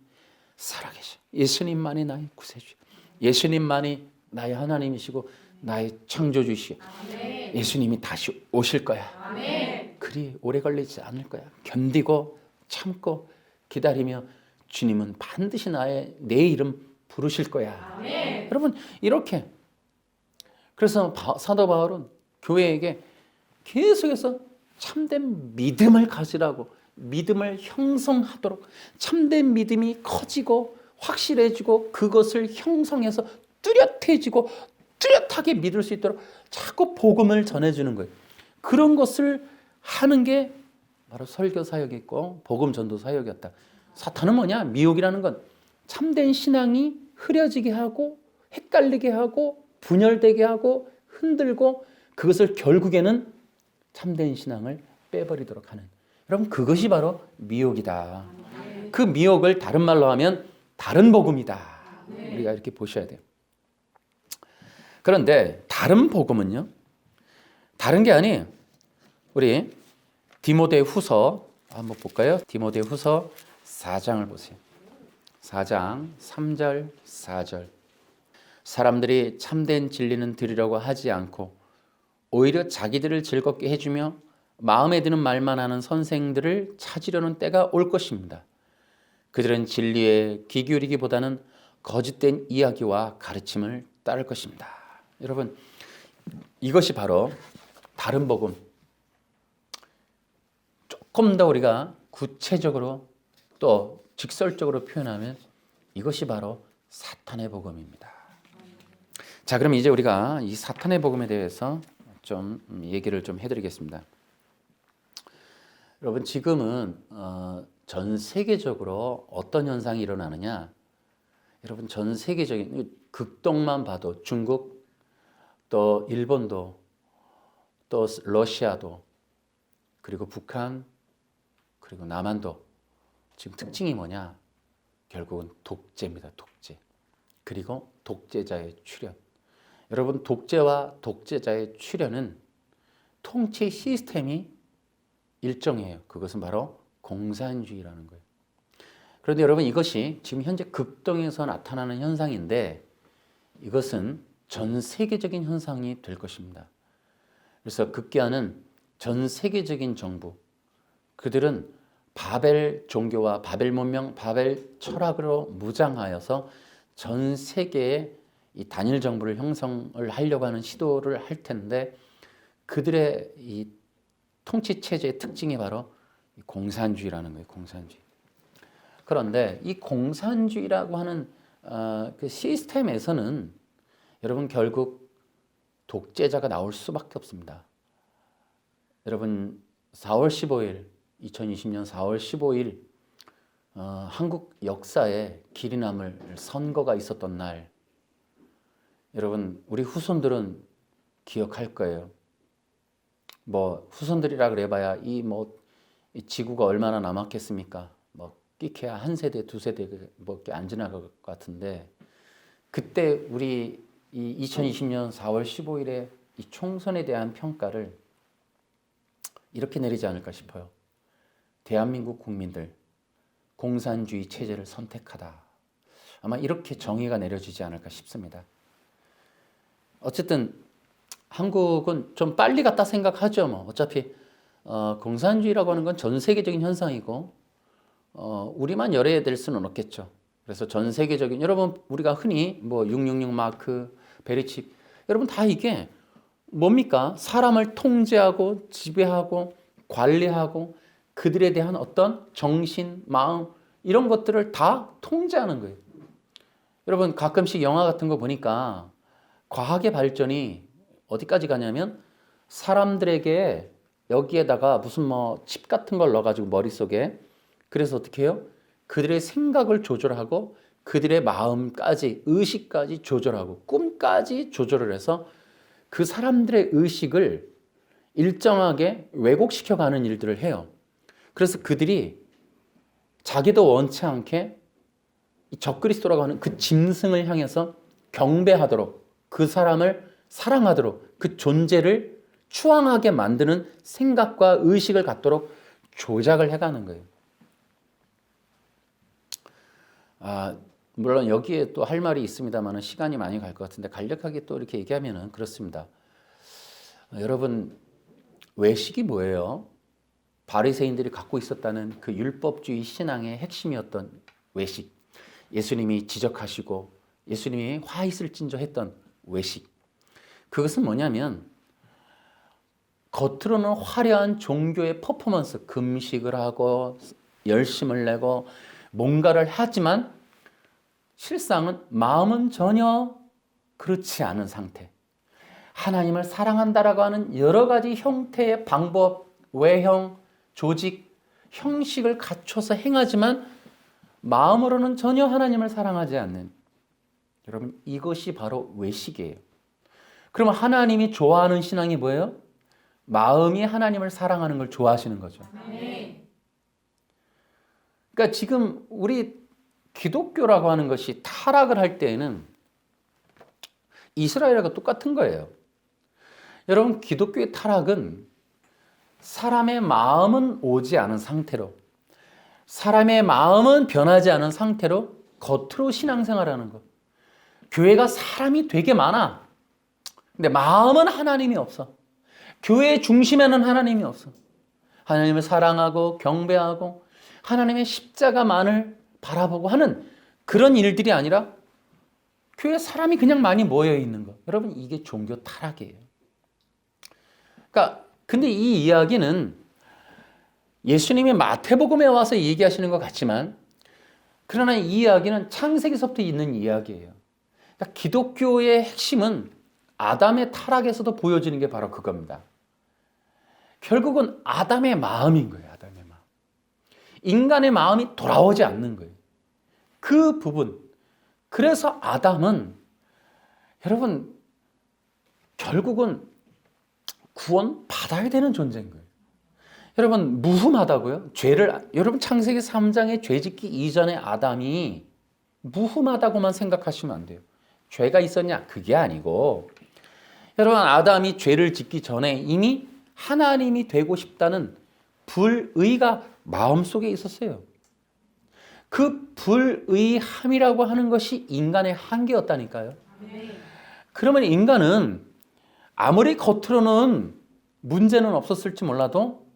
살아계셔. 예수님만이 나의 구세주. 예수님만이 나의 하나님이시고 나의 창조주시오. 예수님이 다시 오실 거야. 그리 오래 걸리지 않을 거야. 견디고 참고 기다리며 주님은 반드시 내 이름 부르실 거야. 여러분 이렇게 그래서 사도 바울은 교회에게 계속해서 참된 믿음을 가지라고 믿음을 형성하도록 참된 믿음이 커지고 확실해지고 그것을 형성해서 뚜렷해지고 뚜렷하게 믿을 수 있도록 자꾸 복음을 전해주는 거예요. 그런 것을 하는 게 바로 설교 사역이고 복음 전도 사역이었다. 사탄은 뭐냐? 미혹이라는 건 참된 신앙이 흐려지게 하고 헷갈리게 하고 분열되게 하고 흔들고 그것을 결국에는 참된 신앙을 빼버리도록 하는 여러분 그것이 바로 미혹이다. 그 미혹을 다른 말로 하면 다른 복음이다. 우리가 이렇게 보셔야 돼요. 그런데 다른 복음은요. 다른 게 아니에요. 우리 디모데 후서 한번 볼까요? 디모데 후서 4장을 보세요. 4장 3절 4절 사람들이 참된 진리는 들으려고 하지 않고 오히려 자기들을 즐겁게 해주며 마음에 드는 말만 하는 선생들을 찾으려는 때가 올 것입니다. 그들은 진리에 귀 기울이기보다는 거짓된 이야기와 가르침을 따를 것입니다. 여러분 이것이 바로 다른 복음. 조금 더 우리가 구체적으로 또 직설적으로 표현하면 이것이 바로 사탄의 복음입니다. 자, 그럼 이제 우리가 이 사탄의 복음에 대해서 좀 얘기를 좀 해드리겠습니다. 여러분 지금은 전 세계적으로 어떤 현상이 일어나느냐? 여러분 전 세계적인 극동만 봐도 중국 또 일본도 또 러시아도 그리고 북한 그리고 남한도 지금 특징이 뭐냐? 결국은 독재입니다. 독재. 그리고 독재자의 출현. 여러분 독재와 독재자의 출현은 통치 시스템이 일정해요. 그것은 바로 공산주의라는 거예요. 그런데 여러분 이것이 지금 현재 극동에서 나타나는 현상인데 이것은 전 세계적인 현상이 될 것입니다. 그래서 급기야는 전 세계적인 정부 그들은 바벨 종교와 바벨 문명, 바벨 철학으로 무장하여서 전 세계에 이 단일 정부를 형성을 하려고 하는 시도를 할 텐데 그들의 이 통치 체제의 특징이 바로 공산주의라는 거예요. 공산주의. 그런데 이 공산주의라고 하는 그 시스템에서는 여러분 결국 독재자가 나올 수밖에 없습니다. 여러분 4월 15일 2020년 4월 15일 한국 역사에 길이 남을 선거가 있었던 날 여러분 우리 후손들은 기억할 거예요. 후손들이라 그래봐야 이 지구가 얼마나 남았겠습니까? 끼케야 한 세대 두 세대밖에 안 지나갈 것 같은데 그때 우리 이 2020년 4월 15일에 이 총선에 대한 평가를 이렇게 내리지 않을까 싶어요. 대한민국 국민들, 공산주의 체제를 선택하다. 아마 이렇게 정의가 내려지지 않을까 싶습니다. 어쨌든 한국은 좀 빨리 갔다 생각하죠. 뭐 어차피 공산주의라고 하는 건 전 세계적인 현상이고 우리만 열어야 될 수는 없겠죠. 그래서 전 세계적인, 여러분 우리가 흔히 뭐 666 마크, 베리칩, 여러분 다 이게 뭡니까? 사람을 통제하고 지배하고 관리하고 그들에 대한 어떤 정신, 마음 이런 것들을 다 통제하는 거예요. 여러분 가끔씩 영화 같은 거 보니까 과학의 발전이 어디까지 가냐면 사람들에게 여기에다가 무슨 뭐 칩 같은 걸 넣어가지고 머릿속에, 그래서 어떻게 해요? 그들의 생각을 조절하고 그들의 마음까지, 의식까지 조절하고 꿈까지 조절을 해서 그 사람들의 의식을 일정하게 왜곡시켜가는 일들을 해요. 그래서 그들이 자기도 원치 않게 적그리스도라고 하는 그 짐승을 향해서 경배하도록, 그 사람을 사랑하도록, 그 존재를 추앙하게 만드는 생각과 의식을 갖도록 조작을 해가는 거예요. 물론 여기에 또 할 말이 있습니다만 시간이 많이 갈 것 같은데 간략하게 또 이렇게 얘기하면은 그렇습니다. 여러분 외식이 뭐예요? 바리새인들이 갖고 있었다는 그 율법주의 신앙의 핵심이었던 외식. 예수님이 지적하시고 예수님이 화 있을 진저 했던 외식. 그것은 뭐냐면 겉으로는 화려한 종교의 퍼포먼스, 금식을 하고 열심을 내고 뭔가를 하지만 실상은 마음은 전혀 그렇지 않은 상태. 하나님을 사랑한다라고 하는 여러 가지 형태의 방법, 외형, 조직, 형식을 갖춰서 행하지만 마음으로는 전혀 하나님을 사랑하지 않는, 여러분 이것이 바로 외식이에요. 그러면 하나님이 좋아하는 신앙이 뭐예요? 마음이 하나님을 사랑하는 걸 좋아하시는 거죠. 그러니까 지금 우리 기독교라고 하는 것이 타락을 할 때에는 이스라엘과 똑같은 거예요. 여러분 기독교의 타락은 사람의 마음은 오지 않은 상태로, 사람의 마음은 변하지 않은 상태로 겉으로 신앙생활하는 것. 교회가 사람이 되게 많아. 근데 마음은 하나님이 없어. 교회 중심에는 하나님이 없어. 하나님을 사랑하고 경배하고 하나님의 십자가만을 바라보고 하는 그런 일들이 아니라 교회에 사람이 그냥 많이 모여 있는 것. 여러분 이게 종교 타락이에요. 그러니까 근데 이 이야기는 예수님이 마태복음에 와서 얘기하시는 것 같지만 그러나 이 이야기는 창세기서부터 있는 이야기예요. 그러니까 기독교의 핵심은 아담의 타락에서도 보여지는 게 바로 그겁니다. 결국은 아담의 마음인 거예요. 아담의 마음. 인간의 마음이 돌아오지 않는 거예요. 그 부분. 그래서 아담은 여러분 결국은 구원 받아야 되는 존재인 거예요. 여러분 무흠하다고요? 여러분 창세기 3장의 죄짓기 이전에 아담이 무흠하다고만 생각하시면 안 돼요. 죄가 있었냐? 그게 아니고 여러분 아담이 죄를 짓기 전에 이미 하나님이 되고 싶다는 불의가 마음속에 있었어요. 그 불의함이라고 하는 것이 인간의 한계였다니까요. 그러면 인간은 아무리 겉으로는 문제는 없었을지 몰라도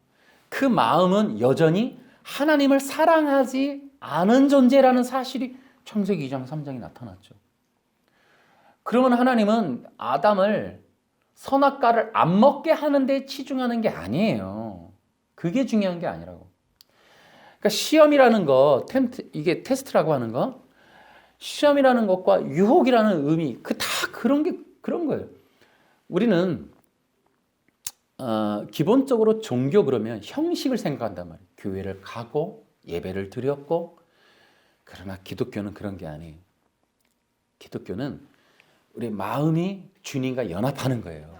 그 마음은 여전히 하나님을 사랑하지 않은 존재라는 사실이 창세기 2장 3장에 나타났죠. 그러면 하나님은 아담을 선악과를 안 먹게 하는 데 치중하는 게 아니에요. 그게 중요한 게 아니라고. 그러니까 시험이라는 거, 이게 테스트라고 하는 거, 시험이라는 것과 유혹이라는 의미, 다 그런 거예요. 우리는 기본적으로 종교 그러면 형식을 생각한단 말이에요. 교회를 가고 예배를 드렸고, 그러나 기독교는 그런 게 아니에요. 기독교는 우리 마음이 주님과 연합하는 거예요.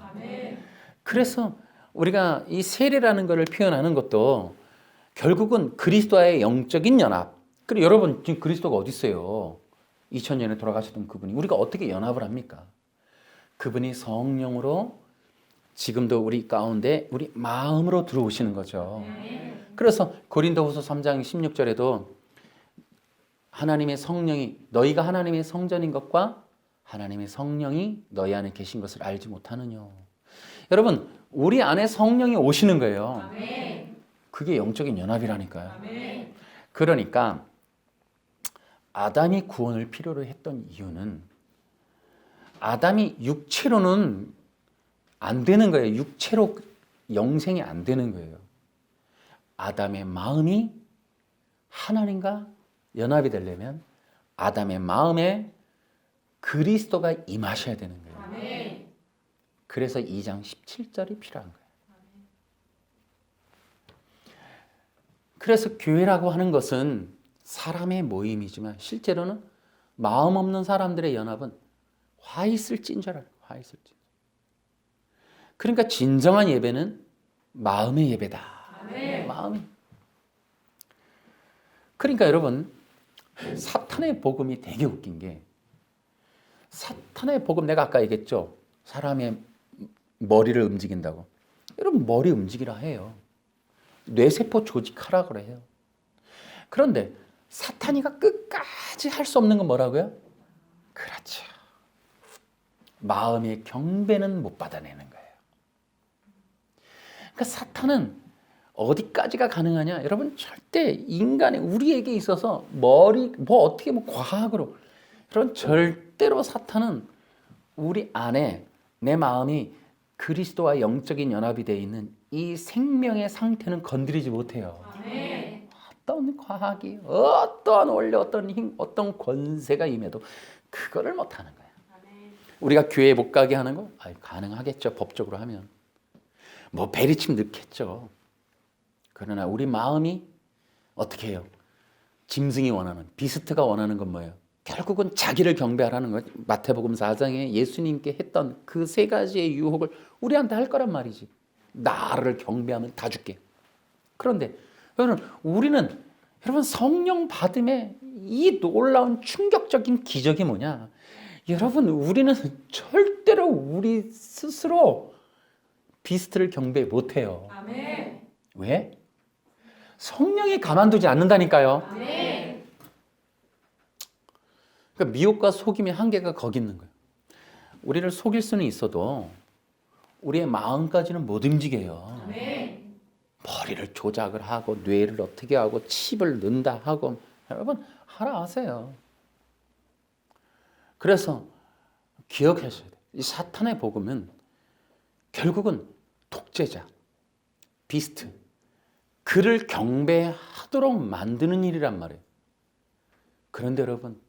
그래서 우리가 이 세례라는 것을 표현하는 것도 결국은 그리스도와의 영적인 연합. 그리고 여러분 지금 그리스도가 어디 있어요? 2000년에 돌아가셨던 그분이 우리가 어떻게 연합을 합니까? 그분이 성령으로 지금도 우리 가운데 우리 마음으로 들어오시는 거죠. 그래서 고린도후서 3장 16절에도 하나님의 성령이 너희가 하나님의 성전인 것과 하나님의 성령이 너희 안에 계신 것을 알지 못하느냐. 여러분, 우리 안에 성령이 오시는 거예요. 그게 영적인 연합이라니까요. 그러니까 아담이 구원을 필요로 했던 이유는 아담이 육체로는 안 되는 거예요. 육체로 영생이 안 되는 거예요. 아담의 마음이 하나님과 연합이 되려면 아담의 마음에 그리스도가 임하셔야 되는 거예요. 그래서 2장 17절이 필요한 거예요. 그래서 교회라고 하는 것은 사람의 모임이지만 실제로는 마음 없는 사람들의 연합은 화 있을 찐줄. 그러니까 진정한 예배는 마음의 예배다. 마음이. 그러니까 여러분, 사탄의 복음이 되게 웃긴 게, 사탄의 복음 내가 아까 얘기했죠. 사람의 머리를 움직인다고. 여러분, 머리 움직이라 해요. 뇌세포 조직하라 그래요. 그런데 사탄이가 끝까지 할 수 없는 건 뭐라고요? 그렇죠. 마음의 경배는 못 받아내는 거예요. 그러니까 사탄은 어디까지가 가능하냐? 여러분, 절대 인간의 우리에게 있어서 어떻게 과학으로, 여러분, 절대로 사탄은 우리 안에 내 마음이 그리스도와 영적인 연합이 되어 있는 이 생명의 상태는 건드리지 못해요. 어떤 과학이, 어떠한 원리, 어떤 힘, 어떤 권세가 임해도 그거를 못하는 거예요. 우리가 교회 못 가게 하는 거? 가능하겠죠. 법적으로 하면. 베리침 넣겠죠. 그러나 우리 마음이 어떻게 해요? 짐승이 원하는, 비스트가 원하는 건 뭐예요? 결국은 자기를 경배하라는 거예요. 마태복음 4장에 예수님께 했던 그 세 가지의 유혹을 우리한테 할 거란 말이지. 나를 경배하면 다 줄게. 그런데 여러분, 우리는 성령 받음의 이 놀라운 충격적인 기적이 뭐냐? 여러분, 우리는 절대로 우리 스스로 비스트를 경배 못해요. 왜? 성령이 가만두지 않는다니까요. 그러니까 미혹과 속임의 한계가 거기 있는 거예요. 우리를 속일 수는 있어도 우리의 마음까지는 못 움직여요. 머리를 조작을 하고 뇌를 어떻게 하고 칩을 넣는다 하고, 여러분 하라 하세요. 그래서 기억하셔야 돼요. 이 사탄의 복음은 결국은 독재자, 비스트, 그를 경배하도록 만드는 일이란 말이에요. 그런데 여러분,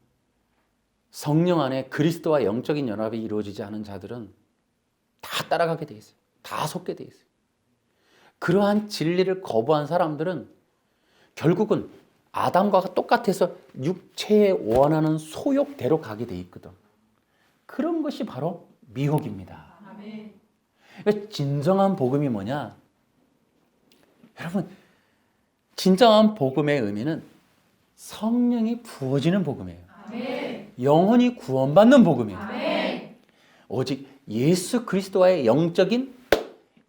성령 안에 그리스도와 영적인 연합이 이루어지지 않은 자들은 다 따라가게 돼 있어요. 다 속게 돼 있어요. 그러한 진리를 거부한 사람들은 결국은 아담과 똑같아서 육체에 원하는 소욕대로 가게 돼 있거든. 그런 것이 바로 미혹입니다. 그러니까 진정한 복음이 뭐냐? 여러분, 진정한 복음의 의미는 성령이 부어지는 복음이에요. 영혼이 구원받는 복음이에요. 오직 예수 그리스도와의 영적인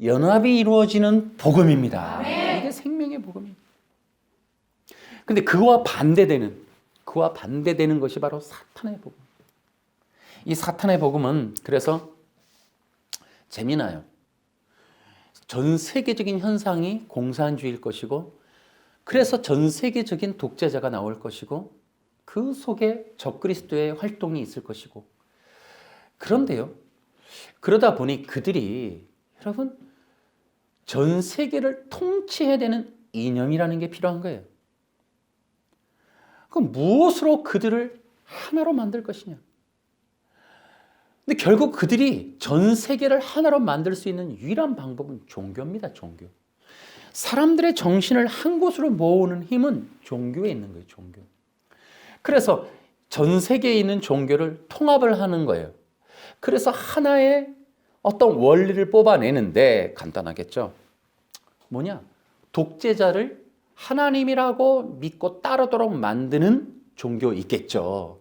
연합이 이루어지는 복음입니다. 이게 생명의 복음이에요. 근데 그와 반대되는 것이 바로 사탄의 복음. 이 사탄의 복음은 그래서 재미나요. 전 세계적인 현상이 공산주의일 것이고, 그래서 전 세계적인 독재자가 나올 것이고, 그 속에 적그리스도의 활동이 있을 것이고. 그런데요, 그러다 보니 그들이, 여러분, 전 세계를 통치해야 되는 이념이라는 게 필요한 거예요. 그럼 무엇으로 그들을 하나로 만들 것이냐? 근데 결국 그들이 전 세계를 하나로 만들 수 있는 유일한 방법은 종교입니다. 종교. 사람들의 정신을 한 곳으로 모으는 힘은 종교에 있는 거예요. 종교. 그래서 전 세계에 있는 종교를 통합을 하는 거예요. 그래서 하나의 어떤 원리를 뽑아내는데 간단하겠죠. 뭐냐? 독재자를 하나님이라고 믿고 따르도록 만드는 종교 있겠죠.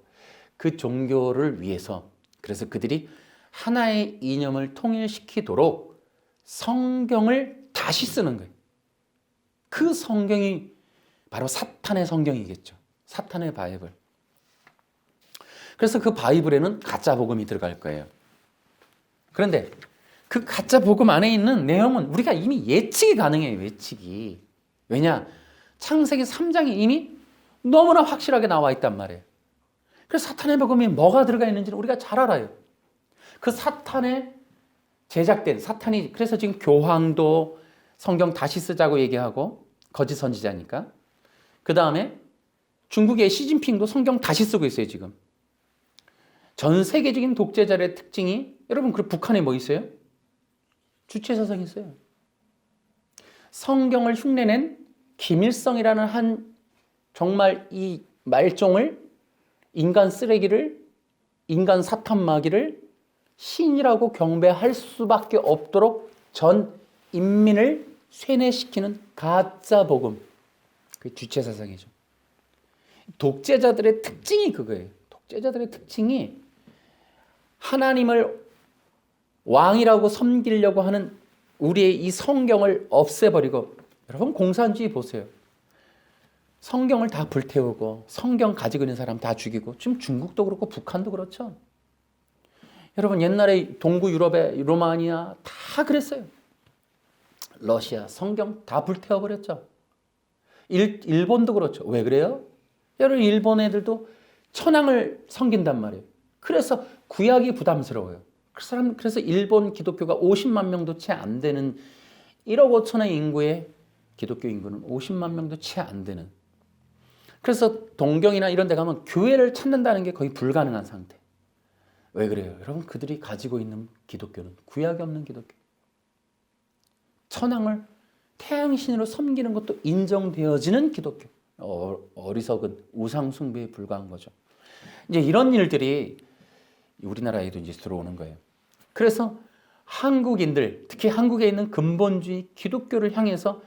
그 종교를 위해서 그래서 그들이 하나의 이념을 통일시키도록 성경을 다시 쓰는 거예요. 그 성경이 바로 사탄의 성경이겠죠. 사탄의 바이블. 그래서 그 바이블에는 가짜 복음이 들어갈 거예요. 그런데 그 가짜 복음 안에 있는 내용은 우리가 이미 예측이 가능해요. 예측이. 왜냐? 창세기 3장에 이미 너무나 확실하게 나와 있단 말이에요. 그래서 사탄의 복음이 뭐가 들어가 있는지를 우리가 잘 알아요. 그 사탄의 제작된 사탄이 그래서 지금 교황도 성경 다시 쓰자고 얘기하고 거짓 선지자니까. 그 다음에 중국의 시진핑도 성경 다시 쓰고 있어요. 지금. 전 세계적인 독재자의 특징이 여러분 그 북한에 뭐 있어요? 주체사상이 있어요. 성경을 흉내낸 김일성이라는 한 정말 이 말종을 인간 쓰레기를 인간 사탄마귀를 신이라고 경배할 수밖에 없도록 전 인민을 쇠뇌시키는 가짜 복음. 그게 주체사상이죠. 독재자들의 특징이 그거예요. 독재자들의 특징이 하나님을 왕이라고 섬기려고 하는 우리의 이 성경을 없애버리고 여러분 공산주의 보세요. 성경을 다 불태우고 성경 가지고 있는 사람 다 죽이고 지금 중국도 그렇고 북한도 그렇죠. 여러분 옛날에 동구 유럽의 로마니아 다 그랬어요. 러시아 성경 다 불태워버렸죠. 일본도 그렇죠. 왜 그래요? 여러분 일본 애들도 천황을 섬긴단 말이에요. 그래서 구약이 부담스러워요. 그래서 일본 기독교가 50만 명도 채 안 되는 1억 5천의 인구의 기독교 인구는 50만 명도 채 안 되는. 그래서 동경이나 이런 데 가면 교회를 찾는다는 게 거의 불가능한 상태. 왜 그래요? 여러분 그들이 가지고 있는 기독교는 구약이 없는 기독교. 천황을 태양신으로 섬기는 것도 인정되어지는 기독교. 어리석은 우상 숭배에 불과한 거죠. 이제 이런 일들이 우리나라에도 이제 들어오는 거예요. 그래서 한국인들, 특히 한국에 있는 근본주의 기독교를 향해서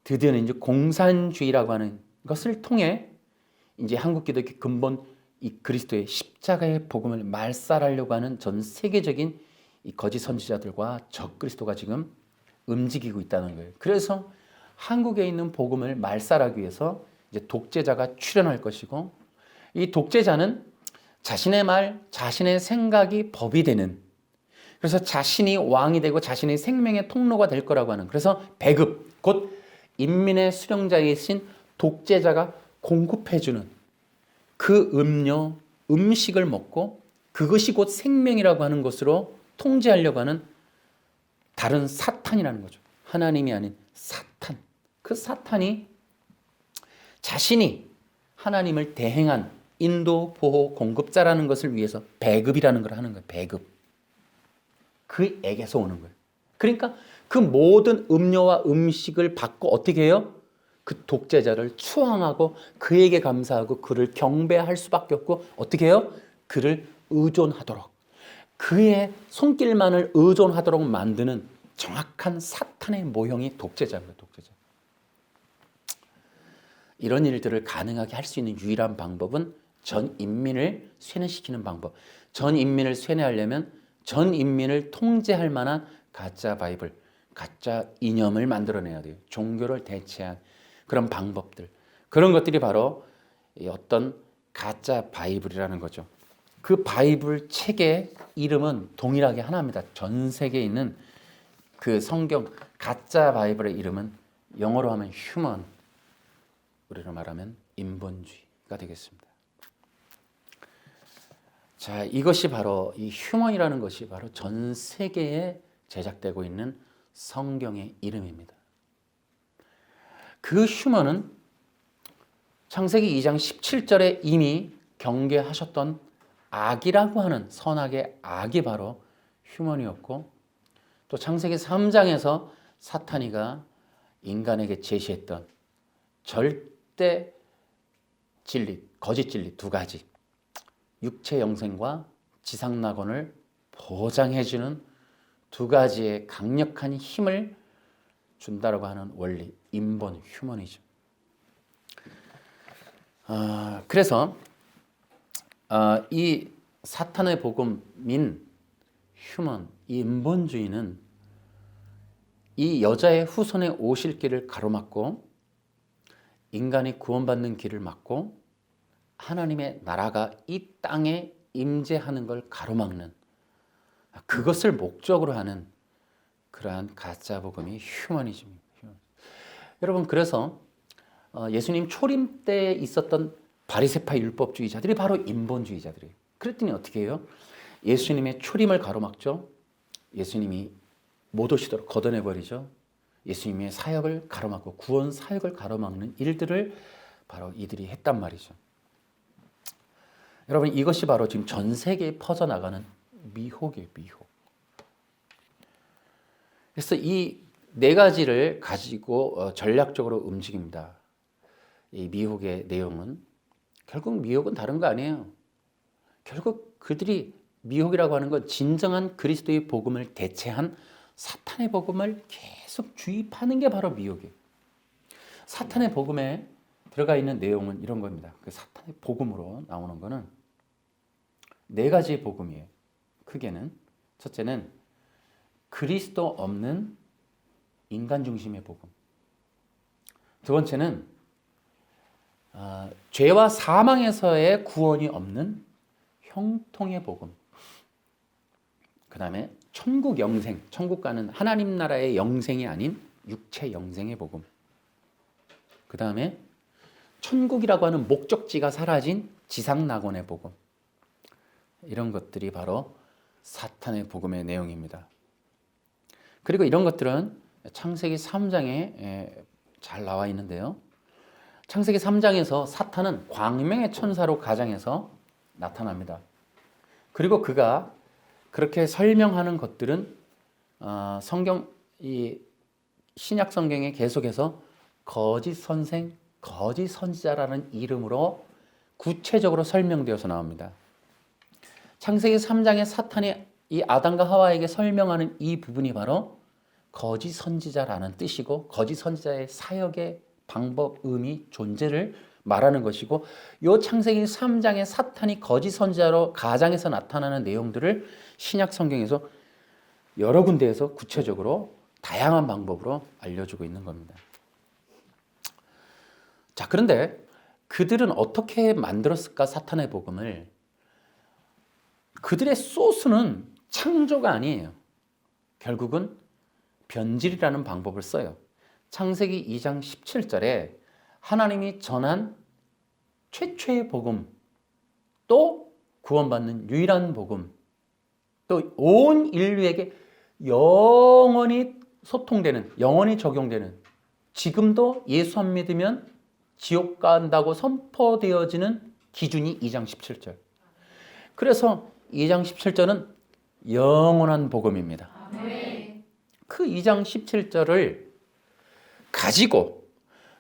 드디어는 이제 공산주의라고 하는 것을 통해 이제 한국 기독교 근본 이 그리스도의 십자가의 복음을 말살하려고 하는 전 세계적인 이 거짓 선지자들과 적그리스도가 지금 움직이고 있다는 거예요. 그래서 한국에 있는 복음을 말살하기 위해서 이제 독재자가 출현할 것이고 이 독재자는 자신의 말, 자신의 생각이 법이 되는 그래서 자신이 왕이 되고 자신의 생명의 통로가 될 거라고 하는 그래서 배급, 곧 인민의 수령자이신 독재자가 공급해주는 그 음료, 음식을 먹고 그것이 곧 생명이라고 하는 것으로 통제하려고 하는 다른 사탄이라는 거죠. 하나님이 아닌 사탄. 그 사탄이 자신이 하나님을 대행한 인도, 보호, 공급자라는 것을 위해서 배급이라는 걸 하는 거예요. 배급. 그에게서 오는 거예요. 그러니까 그 모든 음료와 음식을 받고 어떻게 해요? 그 독재자를 추앙하고 그에게 감사하고 그를 경배할 수밖에 없고 어떻게 해요? 그를 의존하도록 그의 손길만을 의존하도록 만드는 정확한 사탄의 모형이 독재자입니다. 독재자. 이런 일들을 가능하게 할 수 있는 유일한 방법은 전 인민을 쇠뇌시키는 방법. 전 인민을 쇠뇌하려면 전 인민을 통제할 만한 가짜 바이블, 가짜 이념을 만들어내야 돼요. 종교를 대체한 그런 방법들. 그런 것들이 바로 어떤 가짜 바이블이라는 거죠. 그 바이블 책의 이름은 동일하게 하나입니다. 전 세계에 있는 그 성경 가짜 바이블의 이름은 영어로 하면 휴먼, 우리로 말하면 인본주의가 되겠습니다. 자, 이것이 바로 이 휴먼이라는 것이 바로 전 세계에 제작되고 있는 성경의 이름입니다. 그 휴먼은 창세기 2장 17절에 이미 경계하셨던 악이라고 하는 선악의 악이 바로 휴먼이었고 또 창세기 3장에서 사탄이가 인간에게 제시했던 절대 진리, 거짓 진리 두 가지 육체 영생과 지상 낙원을 보장해주는 두 가지의 강력한 힘을 준다라고 하는 원리, 인본, 휴머니즘. 그래서 이 사탄의 복음인 이 인본주의는 이 여자의 후손에 오실 길을 가로막고 인간이 구원받는 길을 막고 하나님의 나라가 이 땅에 임재하는 걸 가로막는, 그것을 목적으로 하는 그러한 가짜 복음이 휴머니즘입니다. 여러분, 그래서 예수님 초림 때 있었던 바리새파 율법주의자들이 바로 인본주의자들이에요. 그랬더니 어떻게 해요? 예수님의 초림을 가로막죠. 예수님이 못 오시도록 걷어내버리죠. 예수님의 사역을 가로막고 구원 사역을 가로막는 일들을 바로 이들이 했단 말이죠. 여러분, 이것이 바로 지금 전 세계에 퍼져나가는 미혹이에요. 미혹. 그래서 이 네 가지를 가지고 전략적으로 움직입니다. 이 미혹의 내용은 결국 미혹은 다른 거 아니에요. 결국 그들이 미혹이라고 하는 건 진정한 그리스도의 복음을 대체한 사탄의 복음을 계속 주입하는 게 바로 미혹이에요. 사탄의 복음에 들어가 있는 내용은 이런 겁니다. 그 사탄의 복음으로 나오는 거는 네 가지의 복음이에요. 크게는 첫째는 그리스도 없는 인간 중심의 복음. 두 번째는 죄와 사망에서의 구원이 없는 형통의 복음. 그 다음에 천국 영생, 천국 가는 하나님 나라의 영생이 아닌 육체 영생의 복음. 그 다음에 천국이라고 하는 목적지가 사라진 지상 낙원의 복음. 이런 것들이 바로 사탄의 복음의 내용입니다. 그리고 이런 것들은 창세기 3장에 잘 나와 있는데요. 창세기 3장에서 사탄은 광명의 천사로 가장해서 나타납니다. 그리고 그가 그렇게 설명하는 것들은 이 신약 성경에 계속해서 거짓 선생, 거짓 선지자라는 이름으로 구체적으로 설명되어서 나옵니다. 창세기 3장에 사탄이 이 아담과 하와에게 설명하는 이 부분이 바로 거짓 선지자라는 뜻이고, 거짓 선지자의 사역의 방법, 의미, 존재를 말하는 것이고, 이 창세기 3장에 사탄이 거짓 선지자로 가장해서 나타나는 내용들을 신약 성경에서 여러 군데에서 구체적으로 다양한 방법으로 알려주고 있는 겁니다. 자, 그런데 그들은 어떻게 만들었을까, 사탄의 복음을? 그들의 소스는 창조가 아니에요. 결국은 변질이라는 방법을 써요. 창세기 2장 17절에 하나님이 전한 최초의 복음, 또 구원받는 유일한 복음, 또 온 인류에게 영원히 소통되는, 영원히 적용되는, 지금도 예수 안 믿으면 지옥 간다고 선포되어지는 기준이 2장 17절. 그래서 2장 17절은 영원한 복음입니다. 그 2장 17절을 가지고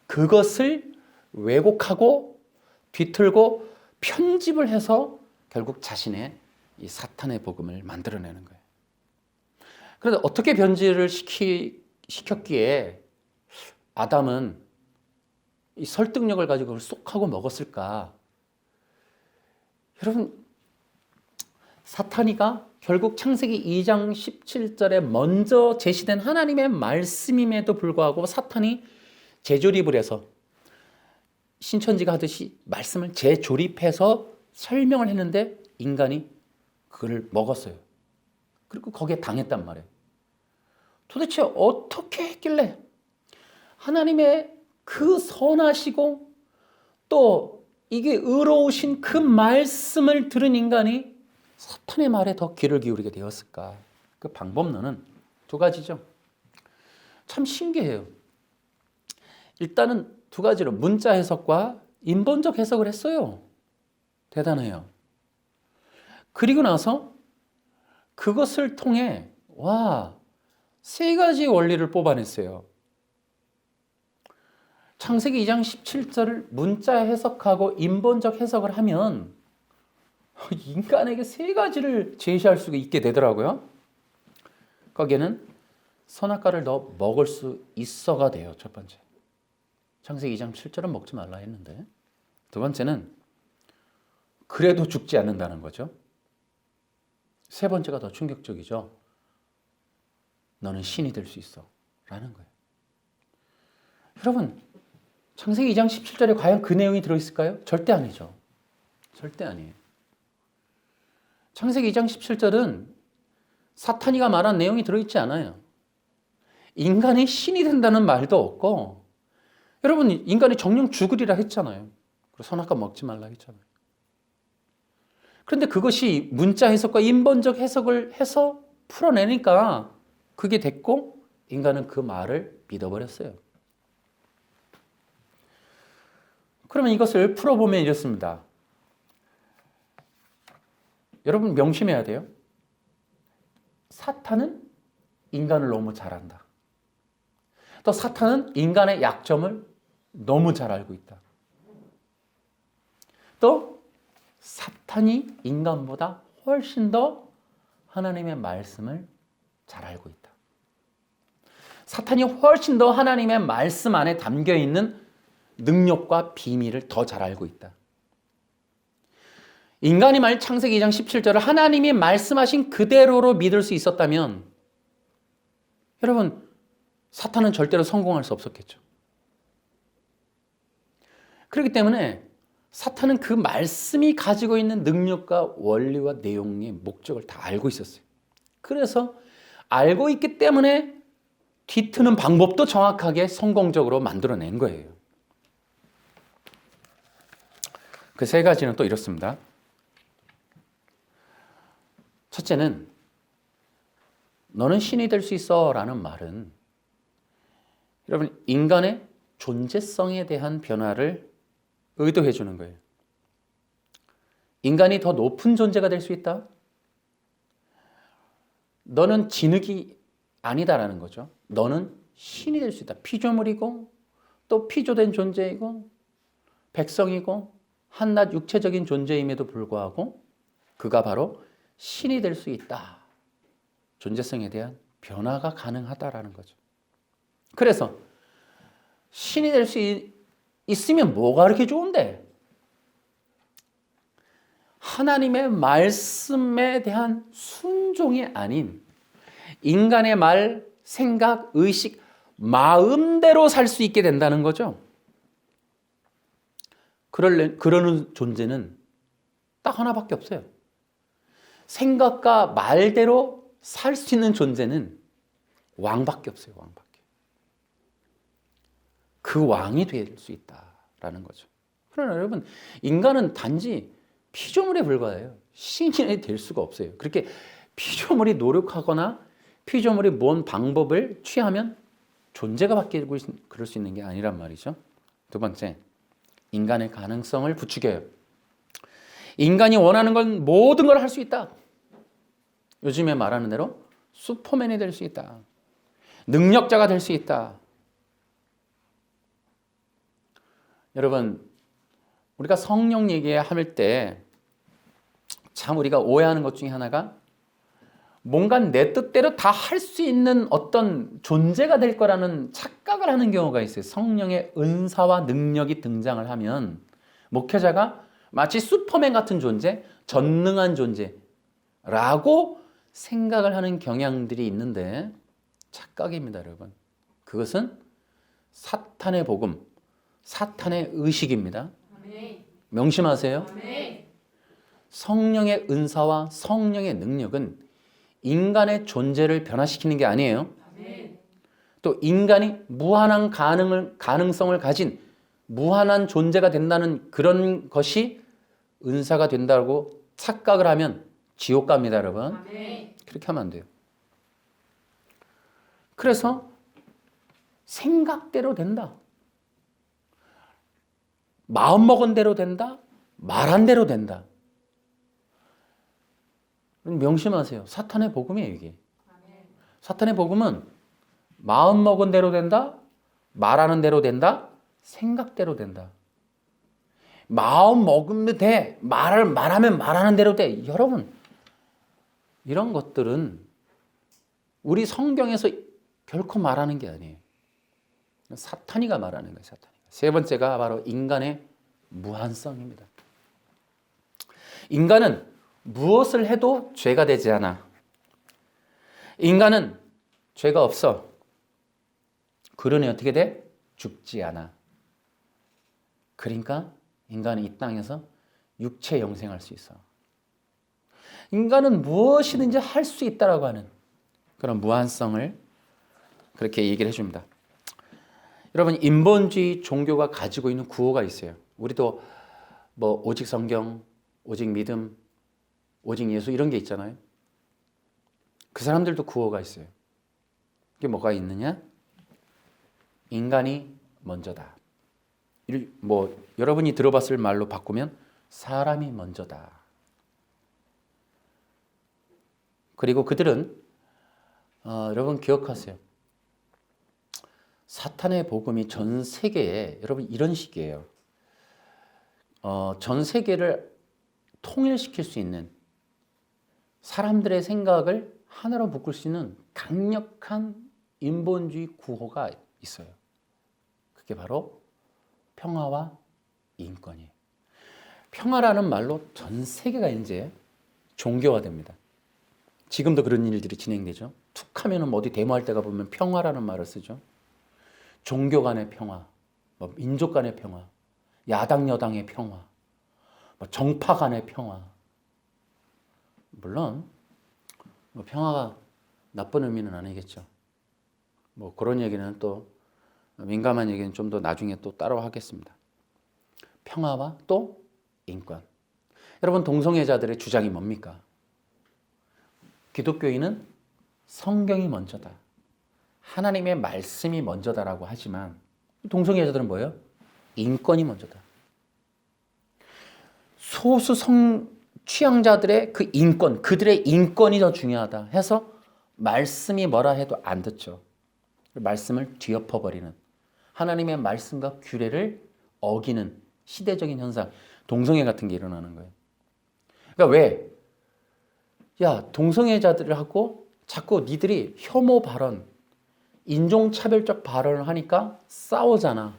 그것을 왜곡하고 뒤틀고 편집을 해서 결국 자신의 이 사탄의 복음을 만들어내는 거예요. 그런데 어떻게 변질을 시켰기에 아담은 이 설득력을 가지고 그걸 쏙 하고 먹었을까? 여러분, 사탄이가 결국 창세기 2장 17절에 먼저 제시된 하나님의 말씀임에도 불구하고 사탄이 재조립을 해서 신천지가 하듯이 말씀을 재조립해서 설명을 했는데 인간이 그걸 먹었어요. 그리고 거기에 당했단 말이에요. 도대체 어떻게 했길래 하나님의 그 선하시고 또 이게 의로우신 그 말씀을 들은 인간이 사탄의 말에 더 귀를 기울이게 되었을까? 그 방법론은 두 가지죠. 참 신기해요. 일단은 두 가지로 문자 해석과 인본적 해석을 했어요. 대단해요. 그리고 나서 그것을 통해 세 가지 원리를 뽑아냈어요. 창세기 2장 17절을 문자 해석하고 인본적 해석을 하면 인간에게 세 가지를 제시할 수 있게 되더라고요. 거기에는 선악과를 너 먹을 수 있어가 돼요. 첫 번째. 창세기 2장 7절은 먹지 말라 했는데, 두 번째는 그래도 죽지 않는다는 거죠. 세 번째가 더 충격적이죠. 너는 신이 될 수 있어 라는 거예요. 여러분, 창세기 2장 17절에 과연 그 내용이 들어있을까요? 절대 아니죠. 절대 아니에요. 창세기 2장 17절은 사탄이가 말한 내용이 들어있지 않아요. 인간이 신이 된다는 말도 없고, 여러분, 인간이 정령 죽으리라 했잖아요. 그리고 선악과 먹지 말라 했잖아요. 그런데 그것이 문자 해석과 인본적 해석을 해서 풀어내니까 그게 됐고, 인간은 그 말을 믿어버렸어요. 그러면 이것을 풀어보면 이렇습니다. 여러분 명심해야 돼요. 사탄은 인간을 너무 잘 안다. 또 사탄은 인간의 약점을 너무 잘 알고 있다. 또 사탄이 인간보다 훨씬 더 하나님의 말씀을 잘 알고 있다. 사탄이 훨씬 더 하나님의 말씀 안에 담겨 있는 능력과 비밀을 더 잘 알고 있다. 인간이 말 창세기 2장 17절을 하나님이 말씀하신 그대로로 믿을 수 있었다면 여러분 사탄은 절대로 성공할 수 없었겠죠. 그렇기 때문에 사탄은 그 말씀이 가지고 있는 능력과 원리와 내용의 목적을 다 알고 있었어요. 그래서 알고 있기 때문에 뒤트는 방법도 정확하게 성공적으로 만들어낸 거예요. 그 세 가지는 또 이렇습니다. 첫째는 너는 신이 될 수 있어 라는 말은 여러분 인간의 존재성에 대한 변화를 의도해 주는 거예요. 인간이 더 높은 존재가 될 수 있다. 너는 진흙이 아니다라는 거죠. 너는 신이 될 수 있다. 피조물이고 또 피조된 존재이고 백성이고 한낱 육체적인 존재임에도 불구하고 그가 바로 신이 될 수 있다. 존재성에 대한 변화가 가능하다라는 거죠. 그래서 신이 될 수 있으면 뭐가 그렇게 좋은데? 하나님의 말씀에 대한 순종이 아닌 인간의 말, 생각, 의식, 마음대로 살 수 있게 된다는 거죠. 그러는 존재는 딱 하나밖에 없어요. 생각과 말대로 살 수 있는 존재는 왕밖에 없어요. 왕밖에. 그 왕이 될 수 있다라는 거죠. 그러나 여러분 인간은 단지 피조물에 불과해요. 신이 될 수가 없어요. 그렇게 피조물이 노력하거나 피조물이 뭔 방법을 취하면 존재가 바뀌고 그럴 수 있는 게 아니란 말이죠. 두 번째, 인간의 가능성을 부추겨요. 인간이 원하는 건 모든 걸 할 수 있다. 요즘에 말하는 대로 슈퍼맨이 될 수 있다. 능력자가 될 수 있다. 여러분, 우리가 성령 얘기할 때 참 우리가 오해하는 것 중에 하나가 뭔가 내 뜻대로 다 할 수 있는 어떤 존재가 될 거라는 착각을 하는 경우가 있어요. 성령의 은사와 능력이 등장을 하면 목회자가 마치 슈퍼맨 같은 존재, 전능한 존재라고 생각을 하는 경향들이 있는데 착각입니다, 여러분. 그것은 사탄의 복음, 사탄의 의식입니다. 명심하세요. 성령의 은사와 성령의 능력은 인간의 존재를 변화시키는 게 아니에요. 또 인간이 무한한 가능성을 가진 무한한 존재가 된다는 그런 것이 은사가 된다고 착각을 하면 지옥 갑니다, 여러분. 그렇게 하면 안 돼요. 그래서 생각대로 된다. 마음먹은 대로 된다. 말한 대로 된다. 명심하세요. 사탄의 복음이에요, 이게. 사탄의 복음은 마음먹은 대로 된다. 말하는 대로 된다. 생각대로 된다. 마음 먹으면 돼. 말하면 말하는 대로 돼. 여러분, 이런 것들은 우리 성경에서 결코 말하는 게 아니에요. 사탄이가 말하는 거예요. 사탄이가. 세 번째가 바로 인간의 무한성입니다. 인간은 무엇을 해도 죄가 되지 않아. 인간은 죄가 없어. 그러니 어떻게 돼? 죽지 않아. 그러니까 인간은 이 땅에서 육체 영생할 수 있어. 인간은 무엇이든지 할 수 있다라고 하는 그런 무한성을 그렇게 얘기를 해줍니다. 여러분, 인본주의 종교가 가지고 있는 구호가 있어요. 우리도 뭐 오직 성경, 오직 믿음, 오직 예수 이런 게 있잖아요. 그 사람들도 구호가 있어요. 이게 뭐가 있느냐? 인간이 먼저다. 뭐 여러분이 들어봤을 말로 바꾸면 사람이 먼저다. 그리고 그들은 여러분 기억하세요. 사탄의 복음이 전 세계에 여러분 이런 식이에요. 전 세계를 통일시킬 수 있는 사람들의 생각을 하나로 묶을 수 있는 강력한 인본주의 구호가 있어요. 그게 바로 평화와 인권이에요. 평화라는 말로 전 세계가 이제 종교화됩니다. 지금도 그런 일들이 진행되죠. 툭 하면은 어디 데모할 때가 보면 평화라는 말을 쓰죠. 종교 간의 평화, 뭐 민족 간의 평화, 야당 여당의 평화, 뭐 정파 간의 평화. 물론 뭐 평화가 나쁜 의미는 아니겠죠. 뭐 그런 얘기는 또 민감한 얘기는 좀 더 나중에 또 따로 하겠습니다. 평화와 또 인권. 여러분, 동성애자들의 주장이 뭡니까? 기독교인은 성경이 먼저다. 하나님의 말씀이 먼저다라고 하지만 동성애자들은 뭐예요? 인권이 먼저다. 소수 성취향자들의 그 인권, 그들의 인권이 더 중요하다 해서 말씀이 뭐라 해도 안 듣죠. 말씀을 뒤엎어버리는 하나님의 말씀과 규례를 어기는 시대적인 현상, 동성애 같은 게 일어나는 거예요. 그러니까 왜? 야, 동성애자들하고 자꾸 니들이 혐오 발언, 인종차별적 발언을 하니까 싸우잖아.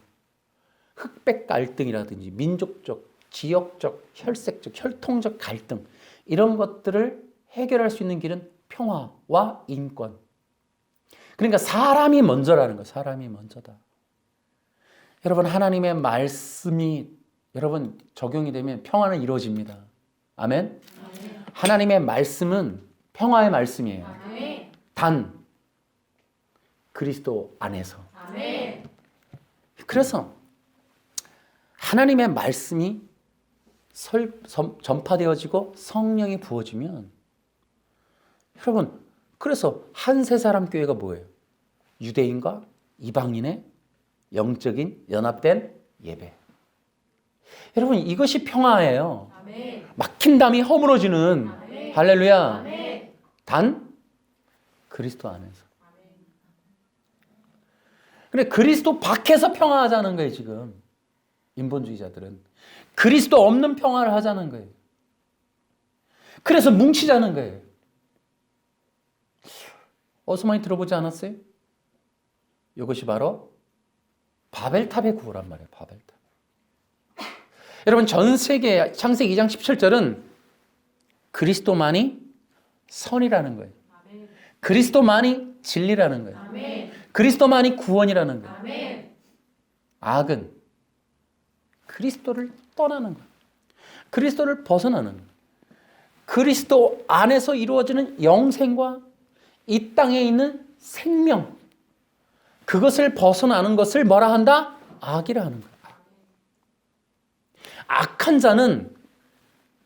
흑백 갈등이라든지 민족적, 지역적, 혈색적, 혈통적 갈등 이런 것들을 해결할 수 있는 길은 평화와 인권. 그러니까 사람이 먼저라는 거예요. 사람이 먼저다. 여러분, 하나님의 말씀이 여러분 적용이 되면 평화는 이루어집니다. 아멘? 하나님의 말씀은 평화의 말씀이에요. 단 그리스도 안에서. 그래서 하나님의 말씀이 전파되어지고 성령이 부어지면 여러분, 그래서 한세 사람 교회가 뭐예요? 유대인과 이방인의 영적인 연합된 예배. 여러분, 이것이 평화예요. 아멘. 막힌 담이 허물어지는. 아멘. 할렐루야. 아멘. 단 그리스도 안에서. 근데 그리스도 밖에서 평화하자는 거예요. 지금 인본주의자들은 그리스도 없는 평화를 하자는 거예요. 그래서 뭉치자는 거예요. 어디서 많이 들어보지 않았어요? 이것이 바로 바벨탑의 구호란 말이에요. 바벨탑. 여러분, 전 세계 창세기 2장 17절은 그리스도만이 선이라는 거예요. 그리스도만이 진리라는 거예요. 그리스도만이 구원이라는 거예요. 악은 그리스도를 떠나는 거예요. 그리스도를 벗어나는 거예요. 그리스도 안에서 이루어지는 영생과 이 땅에 있는 생명, 그것을 벗어나는 것을 뭐라 한다? 악이라 하는 거예요. 악한 자는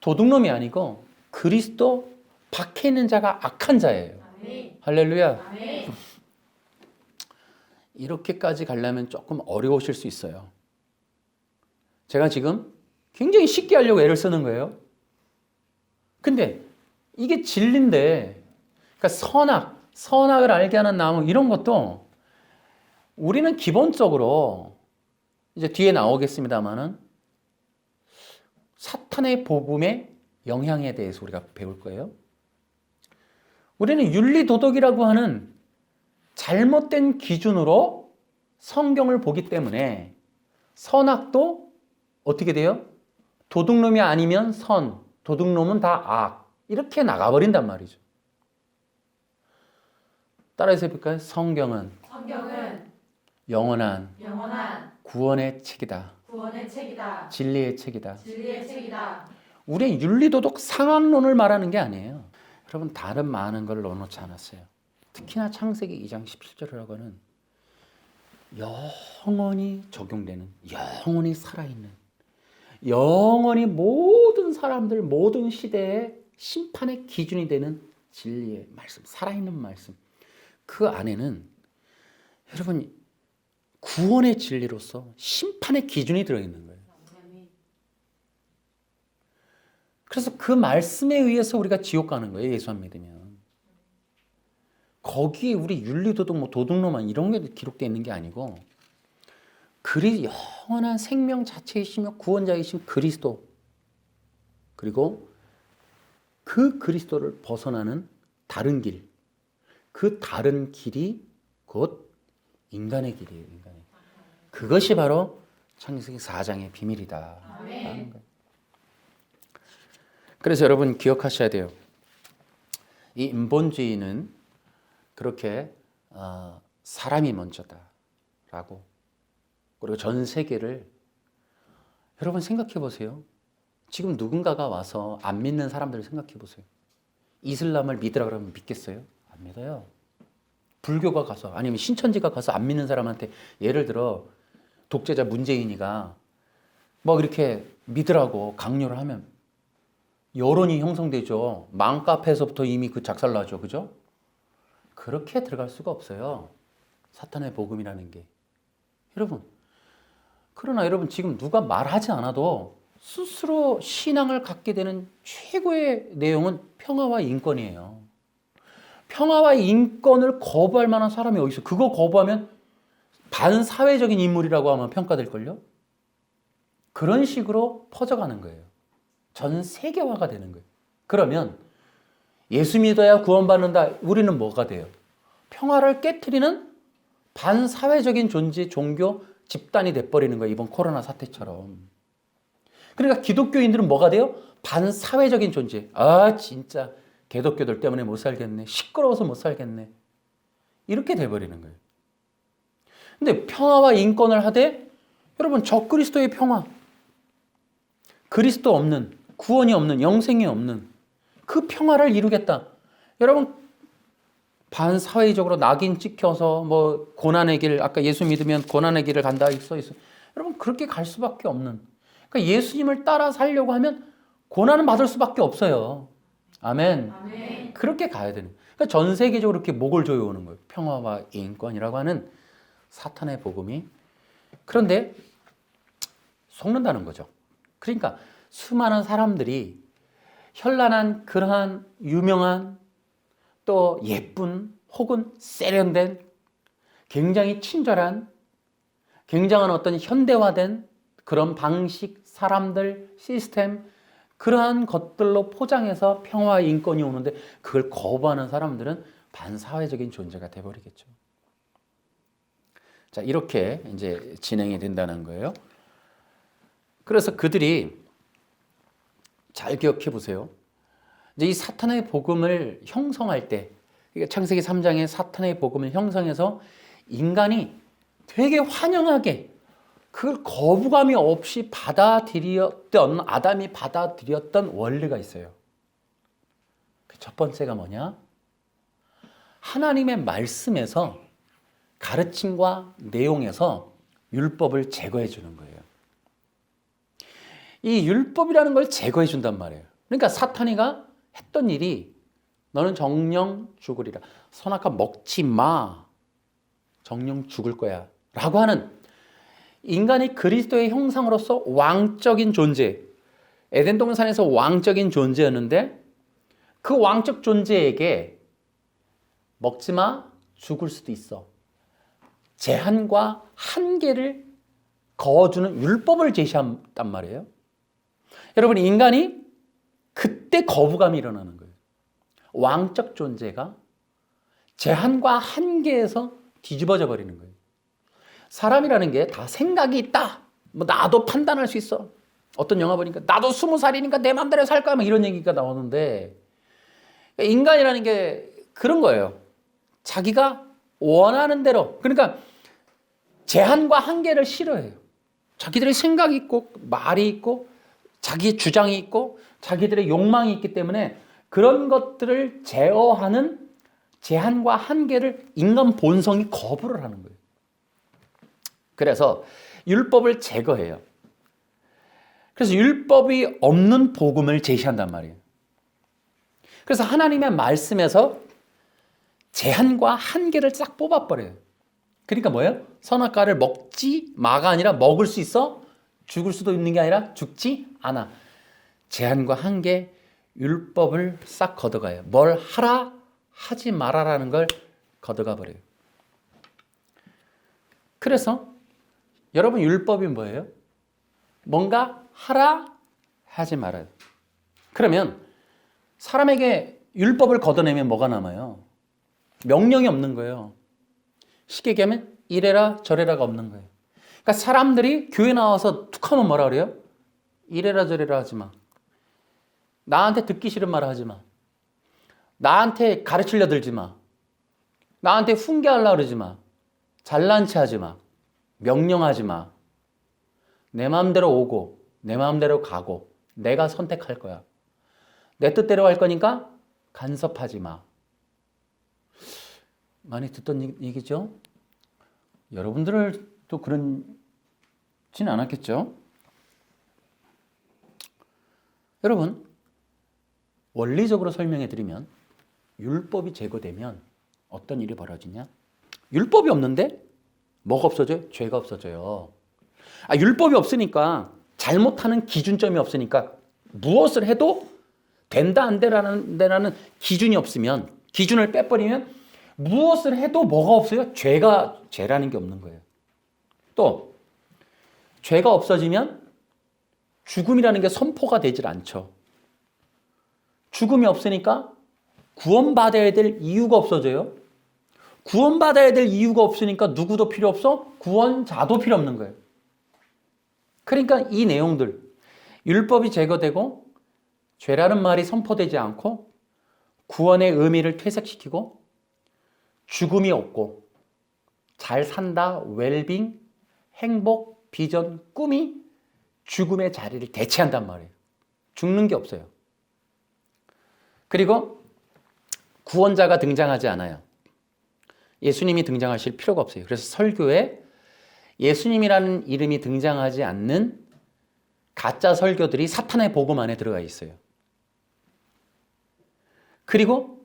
도둑놈이 아니고 그리스도 밖에 있는 자가 악한 자예요. 아멘. 할렐루야. 아멘. 이렇게까지 가려면 조금 어려우실 수 있어요. 제가 지금 굉장히 쉽게 하려고 애를 쓰는 거예요. 근데 이게 진리인데, 그러니까 선악을 알게 하는 나무 이런 것도 우리는 기본적으로 이제 뒤에 나오겠습니다만은 사탄의 복음의 영향에 대해서 우리가 배울 거예요. 우리는 윤리도덕이라고 하는 잘못된 기준으로 성경을 보기 때문에 선악도 어떻게 돼요? 도둑놈이 아니면 선, 도둑놈은 다 악. 이렇게 나가버린단 말이죠. 따라해서 해볼까요? 성경은 영원한 구원의 책이다. 진리의 책이다. 우리의 윤리도덕 상황론을 말하는 게 아니에요. 여러분 다른 많은 걸 넣어놓지 않았어요. 특히나 창세기 2장 17절이라고는 영원히 적용되는, 영원히 살아있는, 영원히 모든 사람들, 모든 시대의 심판의 기준이 되는 진리의 말씀, 살아있는 말씀. 그 안에는 여러분 구원의 진리로서 심판의 기준이 들어있는 거예요. 그래서 그 말씀에 의해서 우리가 지옥 가는 거예요. 예수 안 믿으면. 거기에 우리 윤리도덕, 뭐 도둑놈만 이런 게 기록되어 있는 게 아니고 영원한 생명 자체이시며 구원자이신 그리스도, 그리고 그 그리스도를 벗어나는 다른 길, 그 다른 길이 곧 인간의 길이에요. 인간의. 그것이 바로 창세기 4장의 비밀이다. 하는 거예요. 그래서 여러분 기억하셔야 돼요. 이 인본주의는 그렇게 사람이 먼저다라고, 그리고 전 세계를, 여러분 생각해 보세요. 지금 누군가가 와서 안 믿는 사람들을 생각해 보세요. 이슬람을 믿으라 그러면 믿겠어요? 안 믿어요. 불교가 가서, 아니면 신천지가 가서 안 믿는 사람한테, 예를 들어 독재자 문재인이가 뭐 이렇게 믿으라고 강요를 하면 여론이 형성되죠. 맘카페에서부터 이미 그 작살나죠. 그죠? 그렇게 들어갈 수가 없어요. 사탄의 복음이라는 게. 그러나 여러분 지금 누가 말하지 않아도 스스로 신앙을 갖게 되는 최고의 내용은 평화와 인권이에요. 평화와 인권을 거부할 만한 사람이 어디 있어요? 그거 거부하면 반사회적인 인물이라고 하면 평가될걸요? 그런 식으로 퍼져가는 거예요. 전 세계화가 되는 거예요. 그러면 예수 믿어야 구원받는다. 우리는 뭐가 돼요? 평화를 깨트리는 반사회적인 존재, 종교, 집단이 돼버리는 거예요. 이번 코로나 사태처럼. 그러니까 기독교인들은 뭐가 돼요? 반사회적인 존재. 아 진짜 개독교들 때문에 못 살겠네. 시끄러워서 못 살겠네. 이렇게 돼버리는 거예요. 근데 평화와 인권을 하되 여러분 적그리스도의 평화, 그리스도 없는, 구원이 없는, 영생이 없는 그 평화를 이루겠다. 여러분 반사회적으로 낙인 찍혀서 뭐 고난의 길, 아까 예수 믿으면 고난의 길을 간다 써 있어요. 여러분 그렇게 갈 수밖에 없는, 그러니까 예수님을 따라 살려고 하면 고난은 받을 수밖에 없어요. 아멘. 아멘. 그렇게 가야 되는. 그러니까 전 세계적으로 이렇게 목을 조여오는 거예요. 평화와 인권이라고 하는 사탄의 복음이. 그런데 속는다는 거죠. 그러니까 수많은 사람들이 현란한 그러한 유명한 또 예쁜 혹은 세련된 굉장히 친절한 굉장한 어떤 현대화된 그런 방식, 사람들, 시스템, 그러한 것들로 포장해서 평화와 인권이 오는데 그걸 거부하는 사람들은 반사회적인 존재가 돼버리겠죠. 자, 이렇게 이제 진행이 된다는 거예요. 그래서 그들이 잘 기억해 보세요. 이제 이 사탄의 복음을 형성할 때, 창세기 3장의 사탄의 복음을 형성해서 인간이 되게 환영하게 그걸 거부감이 없이 받아들였던, 아담이 받아들였던 원리가 있어요. 그 첫 번째가 뭐냐? 하나님의 말씀에서, 가르침과 내용에서 율법을 제거해 주는 거예요. 이 율법이라는 걸 제거해 준단 말이에요. 그러니까 사탄이가 했던 일이 너는 정령 죽으리라. 선악과 먹지 마. 정령 죽을 거야. 라고 하는 인간이 그리스도의 형상으로서 왕적인 존재, 에덴 동산에서 왕적인 존재였는데 그 왕적 존재에게 먹지 마, 죽을 수도 있어. 제한과 한계를 거어주는 율법을 제시했단 말이에요. 여러분, 인간이 그때 거부감이 일어나는 거예요. 왕적 존재가 제한과 한계에서 뒤집어져 버리는 거예요. 사람이라는 게 다 생각이 있다. 뭐 나도 판단할 수 있어. 어떤 영화 보니까 나도 20살이니까 내 맘대로 살 거야 막 이런 얘기가 나오는데 인간이라는 게 그런 거예요. 자기가 원하는 대로 그러니까 제한과 한계를 싫어해요. 자기들의 생각이 있고 말이 있고 자기의 주장이 있고 자기들의 욕망이 있기 때문에 그런 것들을 제어하는 제한과 한계를 인간 본성이 거부를 하는 거예요. 그래서 율법을 제거해요. 그래서 율법이 없는 복음을 제시한단 말이에요. 그래서 하나님의 말씀에서 제한과 한계를 싹 뽑아버려요. 그러니까 뭐예요? 선악과를 먹지 마가 아니라 먹을 수 있어? 죽을 수도 있는 게 아니라 죽지 않아. 제한과 한계, 율법을 싹 걷어가요. 뭘 하라, 하지 마라라는 걸 걷어가 버려요. 그래서 여러분 율법이 뭐예요? 뭔가 하라, 하지 말아요. 그러면 사람에게 율법을 걷어내면 뭐가 남아요? 명령이 없는 거예요. 쉽게 얘기하면 이래라 저래라가 없는 거예요. 그러니까 사람들이 교회 나와서 툭 하면 뭐라 그래요? 이래라 저래라 하지 마. 나한테 듣기 싫은 말 하지 마. 나한테 가르치려 들지 마. 나한테 훈계하려고 그러지 마. 잘난 체 하지 마. 명령하지 마. 내 마음대로 오고 내 마음대로 가고 내가 선택할 거야. 내 뜻대로 할 거니까 간섭하지 마. 많이 듣던 얘기죠? 여러분들도 그런지는 않았겠죠? 여러분, 원리적으로 설명해 드리면 율법이 제거되면 어떤 일이 벌어지냐? 율법이 없는데 뭐가 없어져요? 죄가 없어져요. 율법이 없으니까 잘못하는 기준점이 없으니까 무엇을 해도 된다 안 되라는 기준이 없으면 기준을 빼버리면 무엇을 해도 뭐가 없어요? 죄라는 게 없는 거예요. 또 죄가 없어지면 죽음이라는 게 선포가 되질 않죠. 죽음이 없으니까 구원받아야 될 이유가 없어져요. 구원받아야 될 이유가 없으니까 누구도 필요 없어? 구원자도 필요 없는 거예요. 그러니까 이 내용들, 율법이 제거되고 죄라는 말이 선포되지 않고 구원의 의미를 퇴색시키고 죽음이 없고 잘 산다, 웰빙, 행복, 비전, 꿈이 죽음의 자리를 대체한단 말이에요. 죽는 게 없어요. 그리고 구원자가 등장하지 않아요. 예수님이 등장하실 필요가 없어요. 그래서 설교에 예수님이라는 이름이 등장하지 않는 가짜 설교들이 사탄의 복음 안에 들어가 있어요. 그리고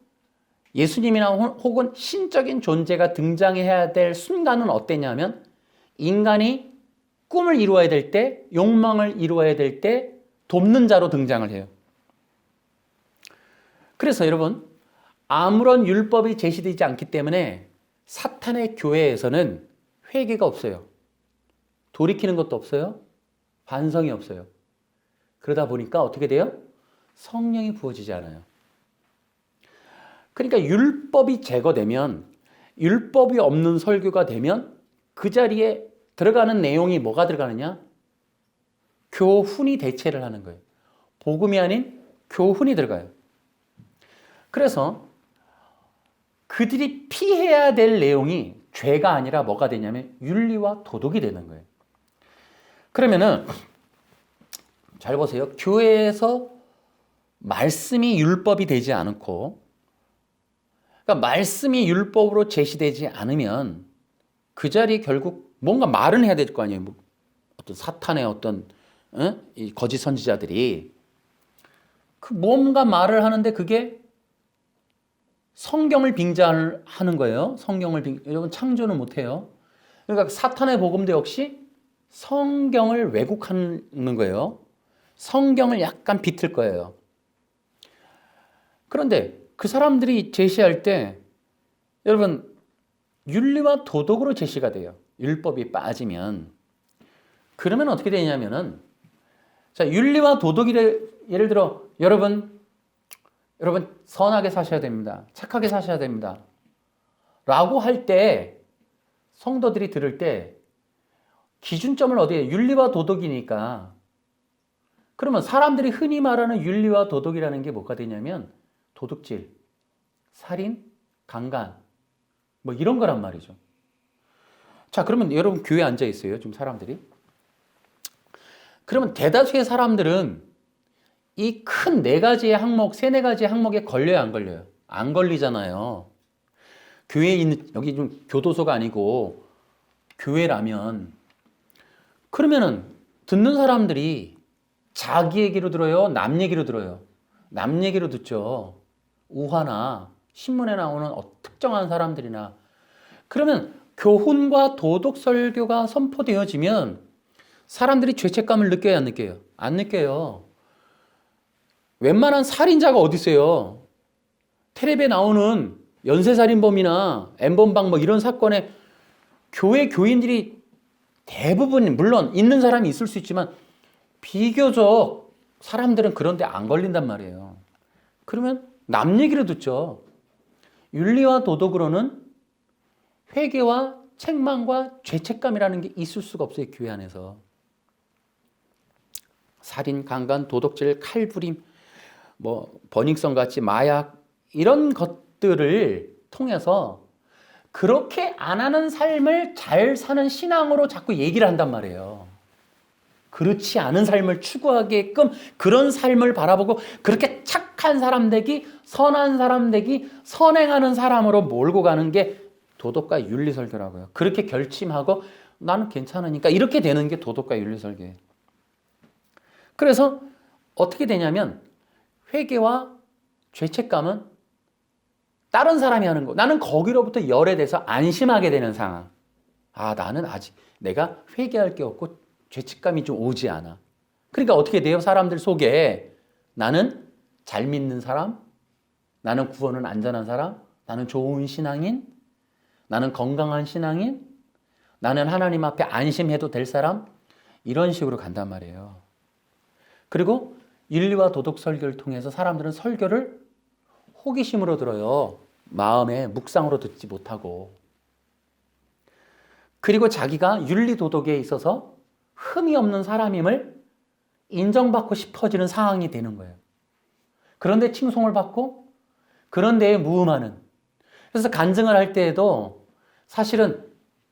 예수님이나 혹은 신적인 존재가 등장해야 될 순간은 어땠냐면 인간이 꿈을 이루어야 될 때, 욕망을 이루어야 될 때 돕는 자로 등장을 해요. 그래서 여러분, 아무런 율법이 제시되지 않기 때문에 사탄의 교회에서는 회개가 없어요. 돌이키는 것도 없어요. 반성이 없어요. 그러다 보니까 어떻게 돼요? 성령이 부어지지 않아요. 그러니까 율법이 제거되면, 율법이 없는 설교가 되면 그 자리에 들어가는 내용이 뭐가 들어가느냐? 교훈이 대체를 하는 거예요. 복음이 아닌 교훈이 들어가요. 그래서 그들이 피해야 될 내용이 죄가 아니라 뭐가 되냐면 윤리와 도덕이 되는 거예요. 그러면은 잘 보세요. 교회에서 말씀이 율법이 되지 않고, 그러니까 말씀이 율법으로 제시되지 않으면 그 자리에 결국 뭔가 말은 해야 될 거 아니에요. 뭐 어떤 사탄의 어떤 이 거짓 선지자들이 그 뭔가 말을 하는데 그게 성경을 빙자하는 거예요. 여러분 창조는 못해요. 그러니까 사탄의 복음도 역시 성경을 왜곡하는 거예요. 성경을 약간 비틀 거예요. 그런데 그 사람들이 제시할 때 여러분 윤리와 도덕으로 제시가 돼요. 율법이 빠지면. 그러면 어떻게 되냐면은 자, 윤리와 도덕이 예를 들어 여러분 선하게 사셔야 됩니다. 착하게 사셔야 됩니다. 라고 할 때 성도들이 들을 때 기준점을 어디에 윤리와 도덕이니까 그러면 사람들이 흔히 말하는 윤리와 도덕이라는 게 뭐가 되냐면 도둑질, 살인, 강간 뭐 이런 거란 말이죠. 자, 그러면 여러분 교회에 앉아 있어요. 지금 사람들이. 그러면 대다수의 사람들은 이 큰 네 가지의 항목, 세네 가지의 항목에 걸려요, 안 걸려요? 안 걸리잖아요. 교회에 있는, 여기 좀 교도소가 아니고 교회라면, 그러면은 듣는 사람들이 자기 얘기로 들어요? 남 얘기로 들어요? 남 얘기로 듣죠. 우화나 신문에 나오는 특정한 사람들이나. 그러면 교훈과 도덕 설교가 선포되어지면 사람들이 죄책감을 느껴요, 안 느껴요? 안 느껴요. 웬만한 살인자가 어디 있어요? 텔레비에 나오는 연쇄살인범이나 N번방 뭐 이런 사건에 교회 교인들이 대부분, 물론 있는 사람이 있을 수 있지만 비교적 사람들은 그런데 안 걸린단 말이에요. 그러면 남 얘기를 듣죠. 윤리와 도덕으로는 회개와 책망과 죄책감이라는 게 있을 수가 없어요, 교회 안에서. 살인, 강간, 도덕질, 칼부림, 뭐 버닝썬 같이 마약 이런 것들을 통해서 그렇게 안 하는 삶을 잘 사는 신앙으로 자꾸 얘기를 한단 말이에요. 그렇지 않은 삶을 추구하게끔 그런 삶을 바라보고 그렇게 착한 사람 되기, 선한 사람 되기, 선행하는 사람으로 몰고 가는 게 도덕과 윤리 설교라고요. 그렇게 결심하고 나는 괜찮으니까 이렇게 되는 게 도덕과 윤리 설교예요. 그래서 어떻게 되냐면 회개와 죄책감은 다른 사람이 하는 거. 나는 거기로부터 열애돼서 안심하게 되는 상황. 아, 나는 아직 내가 회개할 게 없고 죄책감이 좀 오지 않아. 그러니까 어떻게 돼요? 사람들 속에 나는 잘 믿는 사람, 나는 구원은 안전한 사람, 나는 좋은 신앙인, 나는 건강한 신앙인, 나는 하나님 앞에 안심해도 될 사람, 이런 식으로 간단 말이에요. 그리고 윤리와 도덕 설교를 통해서 사람들은 설교를 호기심으로 들어요. 마음에 묵상으로 듣지 못하고. 그리고 자기가 윤리 도덕에 있어서 흠이 없는 사람임을 인정받고 싶어지는 상황이 되는 거예요. 그런데 칭송을 받고 그런데 무음하는. 그래서 간증을 할 때에도 사실은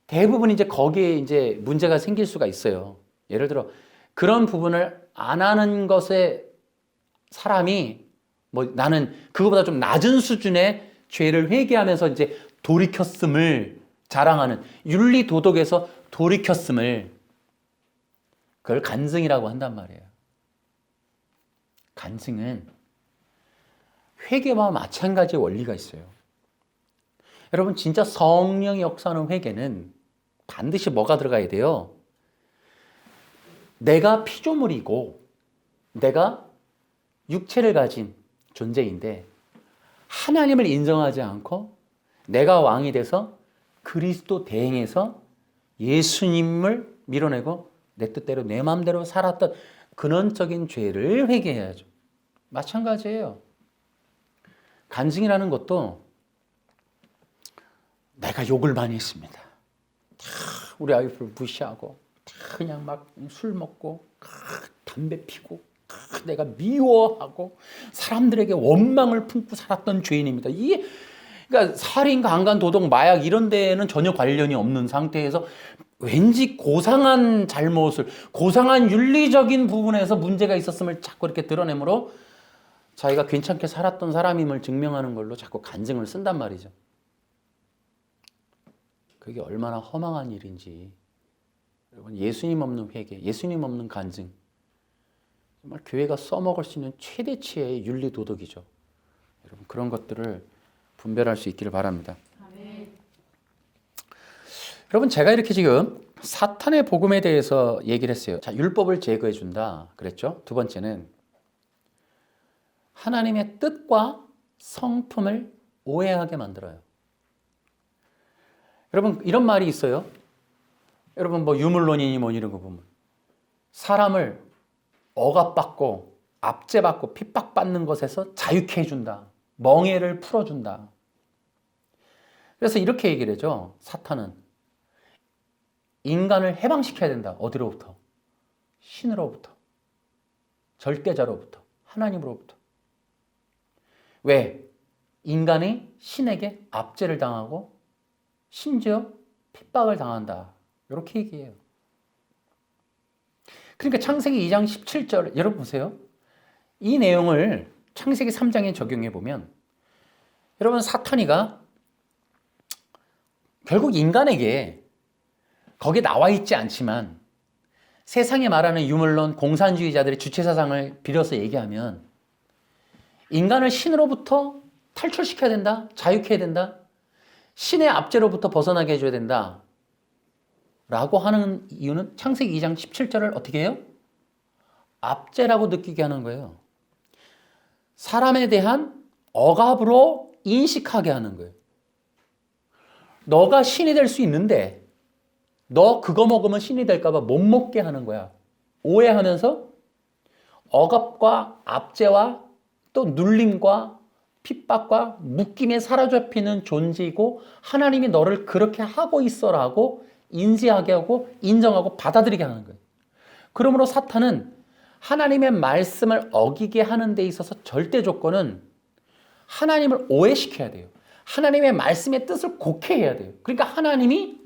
대부분 이제 거기에 이제 문제가 생길 수가 있어요. 예를 들어 그런 부분을 안 하는 것에 사람이 뭐 나는 그거보다 좀 낮은 수준의 죄를 회개하면서 이제 돌이켰음을 자랑하는 윤리 도덕에서 돌이켰음을 그걸 간증이라고 한단 말이에요. 간증은 회개와 마찬가지의 원리가 있어요. 여러분 진짜 성령이 역사하는 회개는 반드시 뭐가 들어가야 돼요? 내가 피조물이고 내가 육체를 가진 존재인데 하나님을 인정하지 않고 내가 왕이 돼서 그리스도 대행해서 예수님을 밀어내고 내 뜻대로 내 마음대로 살았던 근원적인 죄를 회개해야죠. 마찬가지예요. 간증이라는 것도 내가 욕을 많이 했습니다. 다 우리 아이를 무시하고 다 그냥 막 술 먹고 담배 피고 내가 미워하고 사람들에게 원망을 품고 살았던 죄인입니다. 이게 그러니까 살인, 강간, 도덕, 마약 이런 데에는 전혀 관련이 없는 상태에서 왠지 고상한 잘못을, 고상한 윤리적인 부분에서 문제가 있었음을 자꾸 이렇게 드러내므로 자기가 괜찮게 살았던 사람임을 증명하는 걸로 자꾸 간증을 쓴단 말이죠. 그게 얼마나 허망한 일인지. 여러분 예수님 없는 회개, 예수님 없는 간증. 정말 교회가 써먹을 수 있는 최대치의 윤리 도덕이죠. 여러분 그런 것들을 분별할 수 있기를 바랍니다. 아멘. 여러분 제가 이렇게 지금 사탄의 복음에 대해서 얘기를 했어요. 자, 율법을 제거해 준다 그랬죠. 두 번째는 하나님의 뜻과 성품을 오해하게 만들어요. 여러분 이런 말이 있어요. 여러분 뭐 유물론이니 뭐 이런 거 보면 사람을 억압받고 압제받고 핍박받는 것에서 자유케 해준다. 멍에를 풀어준다. 그래서 이렇게 얘기를 하죠. 사탄은 인간을 해방시켜야 된다. 어디로부터? 신으로부터. 절대자로부터, 하나님으로부터. 왜? 인간이 신에게 압제를 당하고 심지어 핍박을 당한다. 이렇게 얘기해요. 그러니까 창세기 2장 17절 여러분 보세요. 이 내용을 창세기 3장에 적용해 보면 여러분 사탄이가 결국 인간에게 거기에 나와 있지 않지만 세상에 말하는 유물론 공산주의자들의 주체사상을 빌어서 얘기하면 인간을 신으로부터 탈출시켜야 된다. 자유케 해야 된다. 신의 압제로부터 벗어나게 해줘야 된다. 라고 하는 이유는 창세기 2장 17절을 어떻게 해요? 압제라고 느끼게 하는 거예요. 사람에 대한 억압으로 인식하게 하는 거예요. 너가 신이 될 수 있는데 너 그거 먹으면 신이 될까 봐 못 먹게 하는 거야. 오해하면서 억압과 압제와 또 눌림과 핍박과 묶임에 사로잡히는 존재이고 하나님이 너를 그렇게 하고 있어라고 인지하게 하고 인정하고 받아들이게 하는 거예요. 그러므로 사탄은 하나님의 말씀을 어기게 하는 데 있어서 절대 조건은 하나님을 오해시켜야 돼요. 하나님의 말씀의 뜻을 곡해해야 돼요. 그러니까 하나님이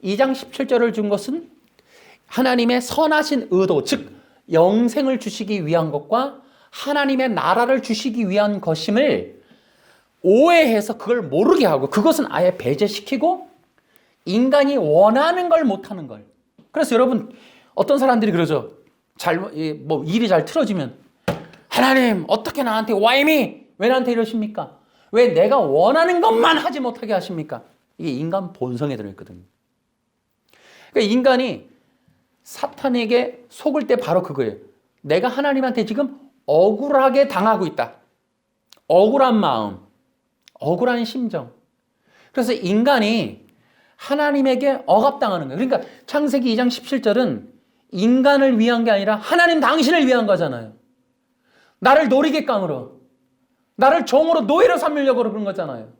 2장 17절을 준 것은 하나님의 선하신 의도, 즉 영생을 주시기 위한 것과 하나님의 나라를 주시기 위한 것임을 오해해서 그걸 모르게 하고 그것은 아예 배제시키고 인간이 원하는 걸 못하는 걸. 그래서 여러분 어떤 사람들이 그러죠. 일이 잘 틀어지면 하나님 어떻게 나한테 why me? 왜 나한테 이러십니까? 왜 내가 원하는 것만 하지 못하게 하십니까? 이게 인간 본성에 들어있거든요. 그러니까 인간이 사탄에게 속을 때 바로 그거예요. 내가 하나님한테 지금 억울하게 당하고 있다. 억울한 마음, 억울한 심정. 그래서 인간이 하나님에게 억압당하는 거예요. 그러니까 창세기 2장 17절은 인간을 위한 게 아니라 하나님 당신을 위한 거잖아요. 나를 노리객감으로, 나를 종으로 노예로 삼으려고 그런 거잖아요.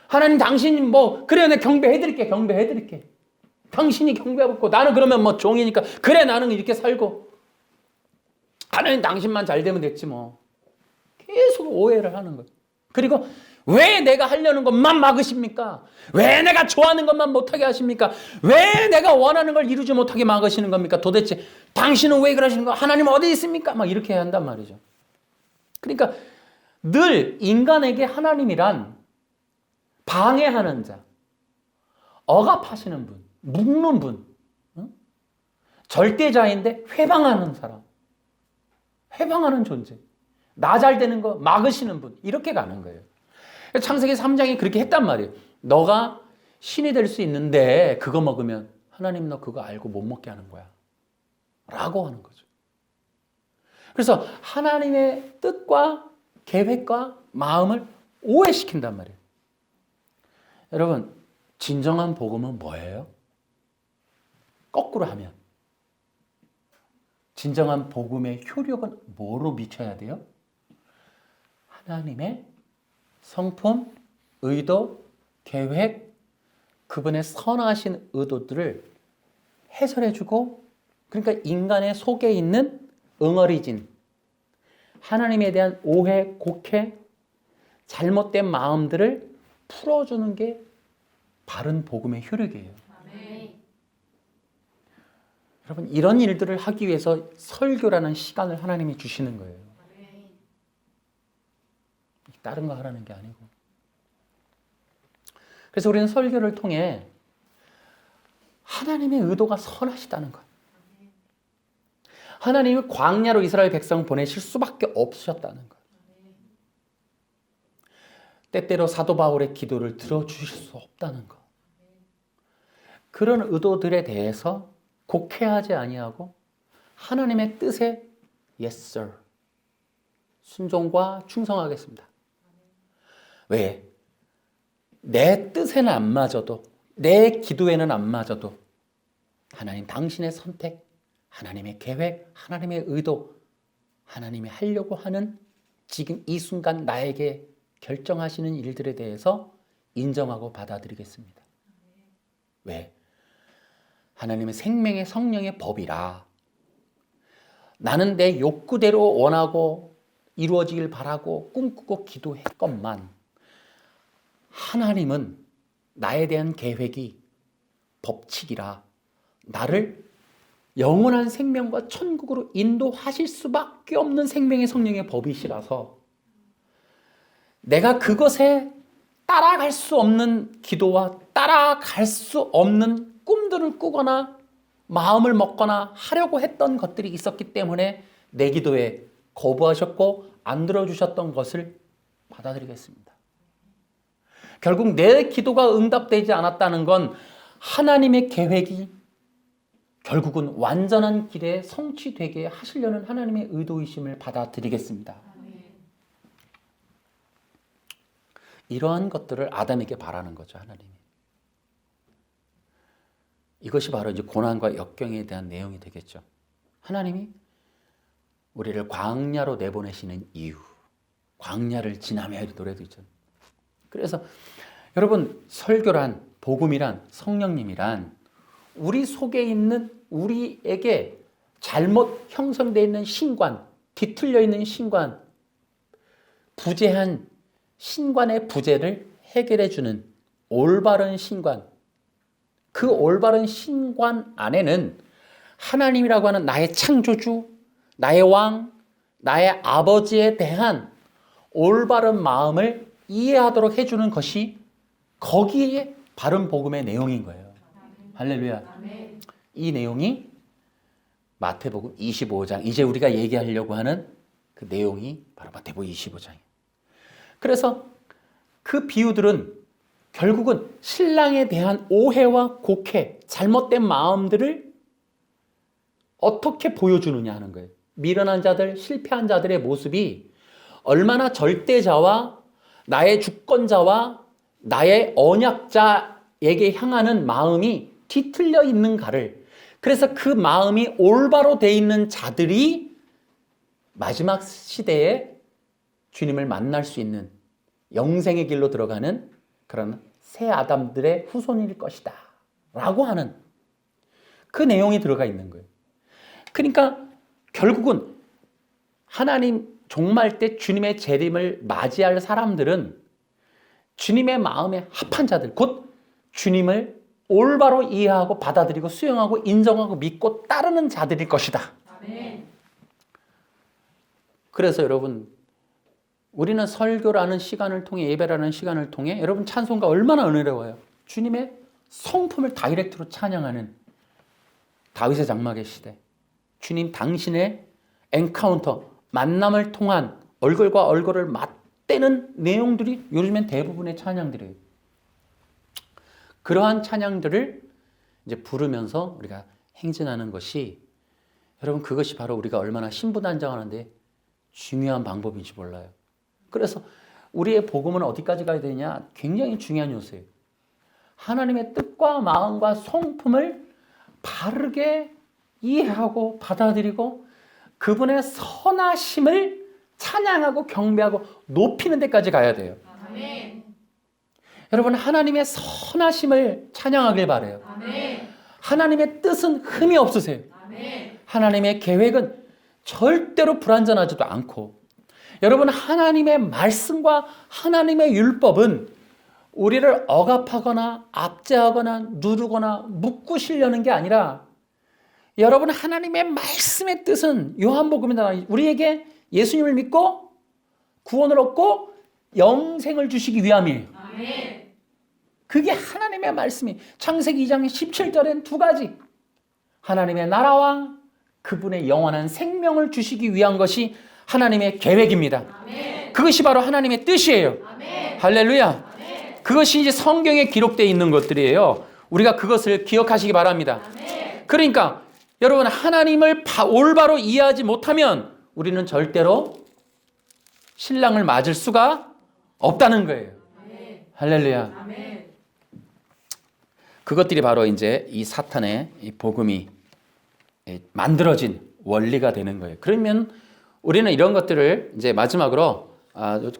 하나님 당신 그래요, 내가 경배해드릴게. 당신이 경배하고 나는 그러면 종이니까 그래 나는 이렇게 살고 하나님 당신만 잘 되면 됐지 뭐. 계속 오해를 하는 거예요. 그리고 왜 내가 하려는 것만 막으십니까? 왜 내가 좋아하는 것만 못하게 하십니까? 왜 내가 원하는 걸 이루지 못하게 막으시는 겁니까? 도대체 당신은 왜 그러시는 거야? 하나님 어디 있습니까? 막 이렇게 해야 한단 말이죠. 그러니까 늘 인간에게 하나님이란 방해하는 자, 억압하시는 분, 묶는 분, 절대자인데 회방하는 사람, 회방하는 존재, 나 잘 되는 거 막으시는 분, 이렇게 가는 거예요. 창세기 3장이 그렇게 했단 말이에요. 너가 신이 될 수 있는데 그거 먹으면 하나님 너 그거 알고 못 먹게 하는 거야 라고 하는 거죠. 그래서 하나님의 뜻과 계획과 마음을 오해시킨단 말이에요. 여러분 진정한 복음은 뭐예요? 거꾸로 하면 진정한 복음의 효력은 뭐로 미쳐야 돼요? 하나님의 성품, 의도, 계획, 그분의 선하신 의도들을 해설해주고 그러니까 인간의 속에 있는 응어리진 하나님에 대한 오해, 곡해, 잘못된 마음들을 풀어주는 게 바른 복음의 효력이에요. 아멘. 여러분 이런 일들을 하기 위해서 설교라는 시간을 하나님이 주시는 거예요. 다른 거 하라는 게 아니고. 그래서 우리는 설교를 통해 하나님의 의도가 선하시다는 것. 하나님이 광야로 이스라엘 백성을 보내실 수밖에 없으셨다는 것. 때때로 사도 바울의 기도를 들어주실 수 없다는 것. 그런 의도들에 대해서 곡해하지 아니하고 하나님의 뜻에 yes sir 순종과 충성하겠습니다. 왜? 내 뜻에는 안 맞아도 내 기도에는 안 맞아도 하나님 당신의 선택, 하나님의 계획, 하나님의 의도, 하나님이 하려고 하는 지금 이 순간 나에게 결정하시는 일들에 대해서 인정하고 받아들이겠습니다. 왜? 하나님은 생명의 성령의 법이라 나는 내 욕구대로 원하고 이루어지길 바라고 꿈꾸고 기도했건만 하나님은 나에 대한 계획이 법칙이라 나를 영원한 생명과 천국으로 인도하실 수밖에 없는 생명의 성령의 법이시라서 내가 그것에 따라갈 수 없는 기도와 따라갈 수 없는 꿈들을 꾸거나 마음을 먹거나 하려고 했던 것들이 있었기 때문에 내 기도에 거부하셨고 안 들어주셨던 것을 받아들이겠습니다. 결국 내 기도가 응답되지 않았다는 건 하나님의 계획이 결국은 완전한 길에 성취되게 하시려는 하나님의 의도이심을 받아들이겠습니다. 이러한 것들을 아담에게 바라는 거죠, 하나님이. 이것이 바로 이제 고난과 역경에 대한 내용이 되겠죠. 하나님이 우리를 광야로 내보내시는 이유, 광야를 지나며 노래도 있잖아요. 그래서 여러분, 설교란, 복음이란, 성령님이란 우리 속에 있는 우리에게 잘못 형성되어 있는 신관, 뒤틀려 있는 신관, 부재한 신관의 부재를 해결해 주는 올바른 신관, 그 올바른 신관 안에는 하나님이라고 하는 나의 창조주, 나의 왕, 나의 아버지에 대한 올바른 마음을 이해하도록 해주는 것이 거기에 바른 복음의 내용인 거예요. 할렐루야. 이 내용이 마태복음 25장, 이제 우리가 얘기하려고 하는 그 내용이 바로 마태복음 25장이에요. 그래서 그 비유들은 결국은 신랑에 대한 오해와 곡해, 잘못된 마음들을 어떻게 보여주느냐 하는 거예요. 미련한 자들, 실패한 자들의 모습이 얼마나 절대자와 나의 주권자와 나의 언약자에게 향하는 마음이 뒤틀려 있는가를, 그래서 그 마음이 올바로 돼 있는 자들이 마지막 시대에 주님을 만날 수 있는 영생의 길로 들어가는 그런 새 아담들의 후손일 것이다 라고 하는 그 내용이 들어가 있는 거예요. 그러니까 결국은 하나님 종말 때 주님의 재림을 맞이할 사람들은 주님의 마음에 합한 자들, 곧 주님을 올바로 이해하고 받아들이고 수용하고 인정하고 믿고 따르는 자들일 것이다. 아멘. 그래서 여러분, 우리는 설교라는 시간을 통해, 예배라는 시간을 통해 여러분 찬송가 얼마나 은혜로워요. 주님의 성품을 다이렉트로 찬양하는 다윗의 장막의 시대, 주님 당신의 엔카운터, 만남을 통한 얼굴과 얼굴을 맞대는 내용들이 요즘엔 대부분의 찬양들이에요. 그러한 찬양들을 이제 부르면서 우리가 행진하는 것이, 여러분 그것이 바로 우리가 얼마나 신부단장하는데 중요한 방법인지 몰라요. 그래서 우리의 복음은 어디까지 가야 되냐? 굉장히 중요한 요소예요. 하나님의 뜻과 마음과 성품을 바르게 이해하고 받아들이고 그분의 선하심을 찬양하고 경배하고 높이는 데까지 가야 돼요. 아멘. 여러분, 하나님의 선하심을 찬양하길 바라요. 아멘. 하나님의 뜻은 흠이 없으세요. 아멘. 하나님의 계획은 절대로 불완전하지도 않고, 여러분 하나님의 말씀과 하나님의 율법은 우리를 억압하거나 압제하거나 누르거나 묶으시려는 게 아니라, 여러분 하나님의 말씀의 뜻은 요한복음에 우리에게 예수님을 믿고 구원을 얻고 영생을 주시기 위함이에요. 아멘. 그게 하나님의 말씀이, 창세기 2장 17절엔 두 가지, 하나님의 나라와 그분의 영원한 생명을 주시기 위한 것이 하나님의 계획입니다. 아멘. 그것이 바로 하나님의 뜻이에요. 아멘. 할렐루야. 아멘. 그것이 이제 성경에 기록되어 있는 것들이에요. 우리가 그것을 기억하시기 바랍니다. 아멘. 그러니까 여러분, 하나님을 올바로 이해하지 못하면 우리는 절대로 신랑을 맞을 수가 없다는 거예요. 아멘. 할렐루야. 아멘. 그것들이 바로 이제 이 사탄의 이 복음이 만들어진 원리가 되는 거예요. 그러면 우리는 이런 것들을 이제 마지막으로,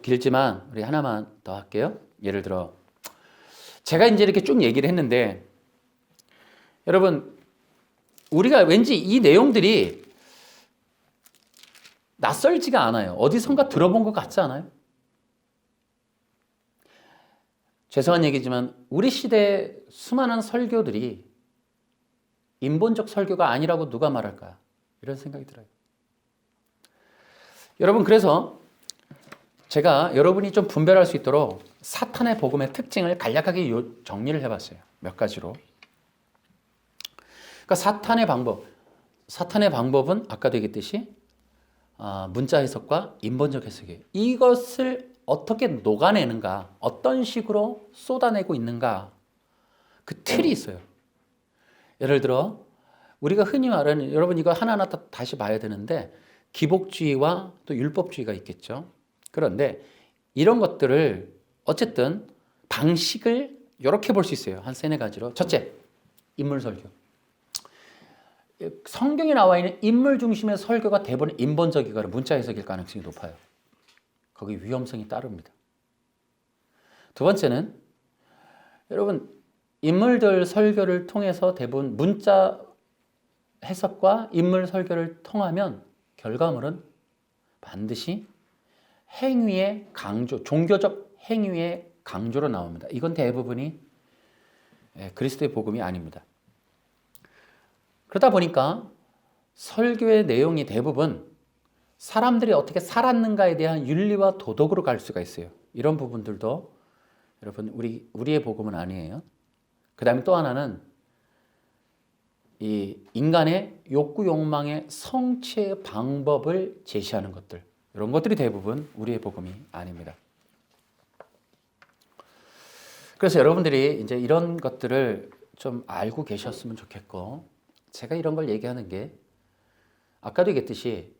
길지만 우리 하나만 더 할게요. 예를 들어 제가 이제 이렇게 쭉 얘기를 했는데, 여러분 우리가 왠지 이 내용들이 낯설지가 않아요. 어디선가 들어본 것 같지 않아요? 죄송한 얘기지만 우리 시대의 수많은 설교들이 인본적 설교가 아니라고 누가 말할까? 이런 생각이 들어요. 여러분, 그래서 제가 여러분이 좀 분별할 수 있도록 사탄의 복음의 특징을 간략하게 정리를 해봤어요. 몇 가지로. 그러니까 사탄의 방법은 아까도 얘기했듯이 문자 해석과 인본적 해석이에요. 이것을 어떻게 녹아내는가, 어떤 식으로 쏟아내고 있는가, 그 틀이 있어요. 예를 들어 우리가 흔히 말하는, 여러분 이거 하나하나 다시 봐야 되는데 기복주의와 또 율법주의가 있겠죠. 그런데 이런 것들을 어쨌든 방식을 이렇게 볼 수 있어요. 한 세네 가지로. 첫째, 인물설교. 성경에 나와 있는 인물 중심의 설교가 대부분 인본적이거나 문자 해석일 가능성이 높아요. 거기 위험성이 따릅니다. 두 번째는 여러분 인물들 설교를 통해서 대부분 문자 해석과 인물 설교를 통하면 결과물은 반드시 행위의 강조, 종교적 행위의 강조로 나옵니다. 이건 대부분이 그리스도의 복음이 아닙니다. 그러다 보니까 설교의 내용이 대부분 사람들이 어떻게 살았는가에 대한 윤리와 도덕으로 갈 수가 있어요. 이런 부분들도 여러분 우리의 복음은 아니에요. 그 다음에 또 하나는 이 인간의 욕구 욕망의 성취의 방법을 제시하는 것들, 이런 것들이 대부분 우리의 복음이 아닙니다. 그래서 여러분들이 이제 이런 것들을 좀 알고 계셨으면 좋겠고, 제가 이런 걸 얘기하는 게 아까도 얘기했듯이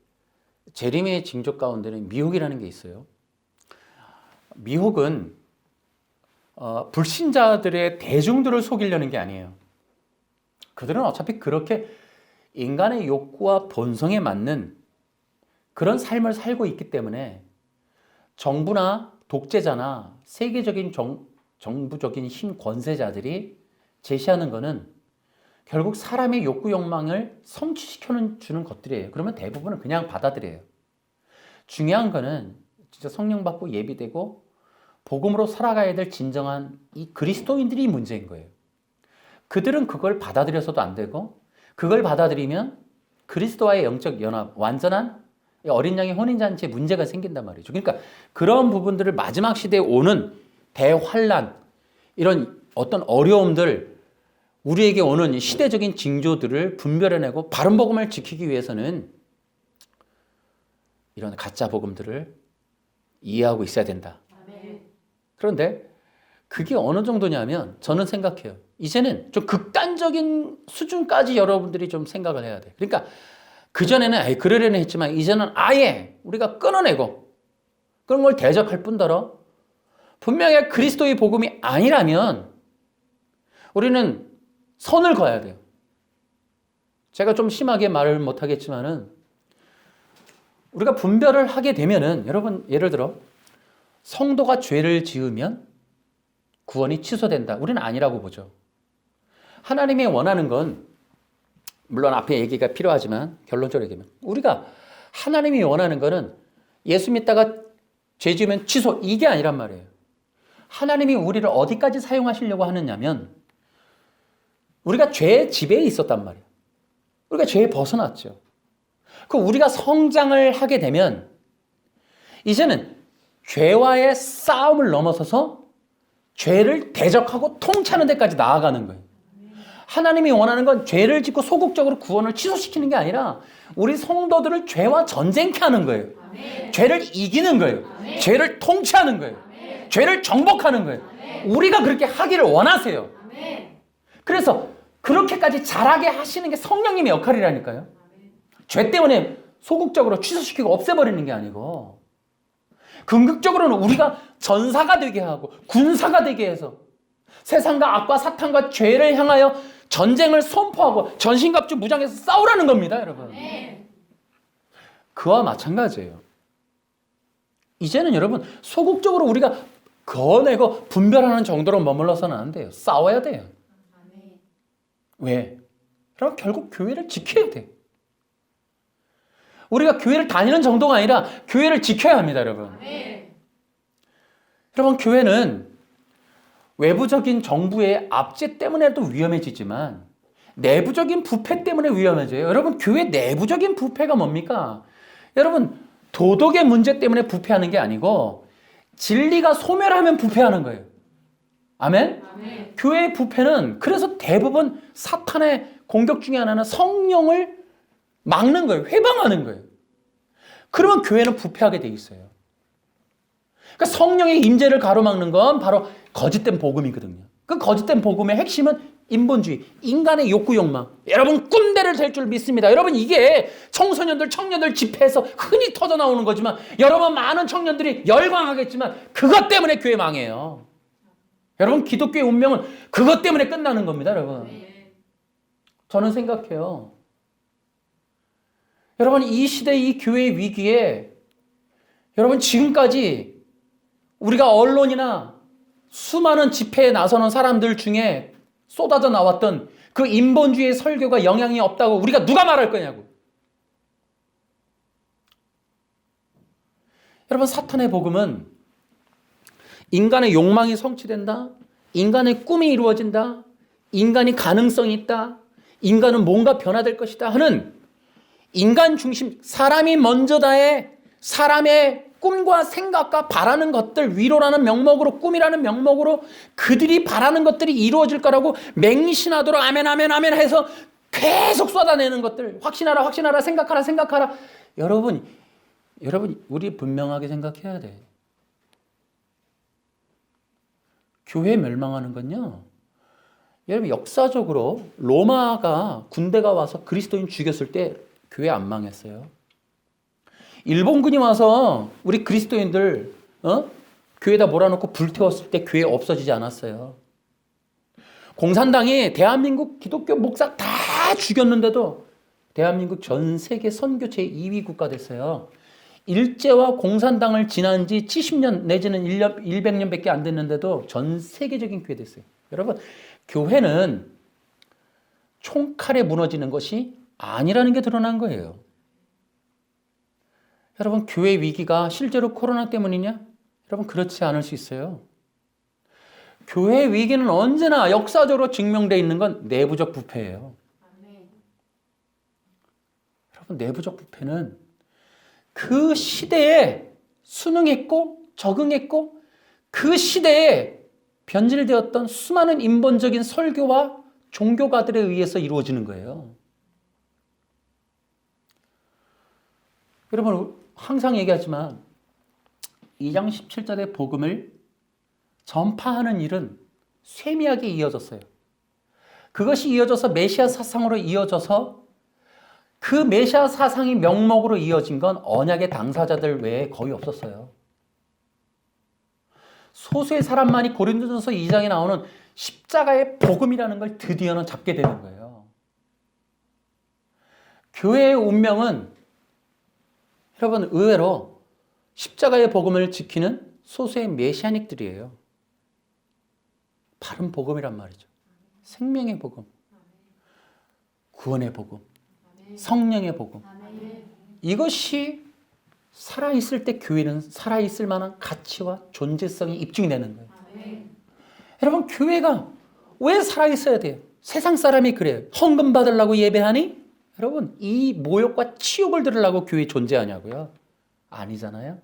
재림의 징조 가운데는 미혹이라는 게 있어요. 미혹은 불신자들의 대중들을 속이려는 게 아니에요. 그들은 어차피 그렇게 인간의 욕구와 본성에 맞는 그런 삶을 살고 있기 때문에 정부나 독재자나 세계적인 정부적인 힘 권세자들이 제시하는 것은 결국 사람의 욕구 욕망을 성취시켜 주는 것들이에요. 그러면 대부분은 그냥 받아들여요. 중요한 거는 진짜 성령 받고 예비되고 복음으로 살아가야 될 진정한 이 그리스도인들이 문제인 거예요. 그들은 그걸 받아들여서도 안 되고, 그걸 받아들이면 그리스도와의 영적 연합, 완전한 어린 양의 혼인잔치에 문제가 생긴단 말이죠. 그러니까 그런 부분들을 마지막 시대에 오는 대환란, 이런 어떤 어려움들, 우리에게 오는 시대적인 징조들을 분별해내고 바른 복음을 지키기 위해서는 이런 가짜 복음들을 이해하고 있어야 된다. 그런데 그게 어느 정도냐면 저는 생각해요. 이제는 좀 극단적인 수준까지 여러분들이 좀 생각을 해야 돼. 그러니까 그전에는 그러려니 했지만 이제는 아예 우리가 끊어내고 그런 걸 대적할 뿐더러 분명히 그리스도의 복음이 아니라면 우리는 선을 그어야 돼요. 제가 좀 심하게 말을 못하겠지만은 우리가 분별을 하게 되면은, 여러분 예를 들어 성도가 죄를 지으면 구원이 취소된다. 우리는 아니라고 보죠. 하나님이 원하는 건, 물론 앞에 얘기가 필요하지만 결론적으로 얘기하면 우리가 하나님이 원하는 거는 예수 믿다가 죄 지으면 취소, 이게 아니란 말이에요. 하나님이 우리를 어디까지 사용하시려고 하느냐면 우리가 죄의 지배에 있었단 말이에요. 우리가 죄에 벗어났죠. 그 우리가 성장을 하게 되면 이제는 죄와의 싸움을 넘어서서 죄를 대적하고 통치하는 데까지 나아가는 거예요. 하나님이 원하는 건 죄를 짓고 소극적으로 구원을 취소시키는 게 아니라 우리 성도들을 죄와 전쟁케 하는 거예요. 죄를 이기는 거예요. 죄를 통치하는 거예요. 죄를 정복하는 거예요. 우리가 그렇게 하기를 원하세요. 그래서 그렇게까지 잘하게 하시는 게 성령님의 역할이라니까요. 죄 때문에 소극적으로 취소시키고 없애버리는 게 아니고 궁극적으로는 우리가 전사가 되게 하고 군사가 되게 해서 세상과 악과 사탄과 죄를 향하여 전쟁을 선포하고 전신갑주 무장해서 싸우라는 겁니다, 여러분. 그와 마찬가지예요. 이제는 여러분 소극적으로 우리가 거내고 분별하는 정도로 머물러서는 안 돼요. 싸워야 돼요. 왜? 그럼 결국 교회를 지켜야 돼. 우리가 교회를 다니는 정도가 아니라 교회를 지켜야 합니다, 여러분. 여러분, 교회는 외부적인 정부의 압제 때문에도 위험해지지만 내부적인 부패 때문에 위험해져요. 여러분, 교회 내부적인 부패가 뭡니까? 여러분, 도덕의 문제 때문에 부패하는 게 아니고 진리가 소멸하면 부패하는 거예요. 아멘? 아멘. 교회의 부패는 그래서 대부분 사탄의 공격 중에 하나는 성령을 막는 거예요. 회방하는 거예요. 그러면 교회는 부패하게 돼 있어요. 그러니까 성령의 임재를 가로막는 건 바로 거짓된 복음이거든요. 그 거짓된 복음의 핵심은 인본주의, 인간의 욕구 욕망. 여러분, 꾼대를 될 줄 믿습니다. 여러분, 이게 청소년들, 청년들 집회에서 흔히 터져 나오는 거지만 여러분, 많은 청년들이 열광하겠지만 그것 때문에 교회 망해요. 여러분, 기독교의 운명은 그것 때문에 끝나는 겁니다, 여러분. 저는 생각해요. 여러분, 이 시대의 이 교회의 위기에 여러분, 지금까지 우리가 언론이나 수많은 집회에 나서는 사람들 중에 쏟아져 나왔던 그 인본주의 설교가 영향이 없다고 우리가 누가 말할 거냐고. 여러분, 사탄의 복음은 인간의 욕망이 성취된다, 인간의 꿈이 이루어진다, 인간이 가능성이 있다, 인간은 뭔가 변화될 것이다 하는 인간 중심, 사람이 먼저다의 사람의 꿈과 생각과 바라는 것들, 위로라는 명목으로, 꿈이라는 명목으로 그들이 바라는 것들이 이루어질 거라고 맹신하도록 아멘 아멘 아멘 해서 계속 쏟아내는 것들, 확신하라 확신하라, 생각하라 생각하라. 여러분 우리 분명하게 생각해야 돼. 교회 멸망하는 건요, 여러분, 역사적으로 로마가 군대가 와서 그리스도인 죽였을 때 교회 안 망했어요. 일본군이 와서 우리 그리스도인들 교회에다 몰아넣고 불태웠을 때 교회 없어지지 않았어요. 공산당이 대한민국 기독교 목사 다 죽였는데도 대한민국 전 세계 선교체 2위 국가 됐어요. 일제와 공산당을 지난 지 70년 내지는 100년밖에 안 됐는데도 전 세계적인 교회 됐어요. 여러분, 교회는 총칼에 무너지는 것이 아니라는 게 드러난 거예요. 여러분, 교회 위기가 실제로 코로나 때문이냐? 여러분, 그렇지 않을 수 있어요. 교회 위기는 언제나 역사적으로 증명되어 있는 건 내부적 부패예요. 여러분, 내부적 부패는 그 시대에 순응했고 적응했고 그 시대에 변질되었던 수많은 인본적인 설교와 종교가들에 의해서 이루어지는 거예요. 여러분, 항상 얘기하지만 2장 17절의 복음을 전파하는 일은 쇠미하게 이어졌어요. 그것이 이어져서 메시아 사상으로 이어져서 그 메시아 사상이 명목으로 이어진 건 언약의 당사자들 외에 거의 없었어요. 소수의 사람만이 고린도전서 2장에 나오는 십자가의 복음이라는 걸 드디어는 잡게 되는 거예요. 교회의 운명은 여러분, 의외로 십자가의 복음을 지키는 소수의 메시아닉들이에요. 바른 복음이란 말이죠. 생명의 복음, 구원의 복음, 성령의 복음. 이것이 살아있을 때 교회는 살아있을 만한 가치와 존재성이 입증이 되는 거예요. 여러분, 교회가 왜 살아있어야 돼요? 세상 사람이 그래요. 헌금 받으려고 예배하니? 여러분, 이 모욕과 치욕을 들으려고 교회 존재하냐고요? 아니잖아요.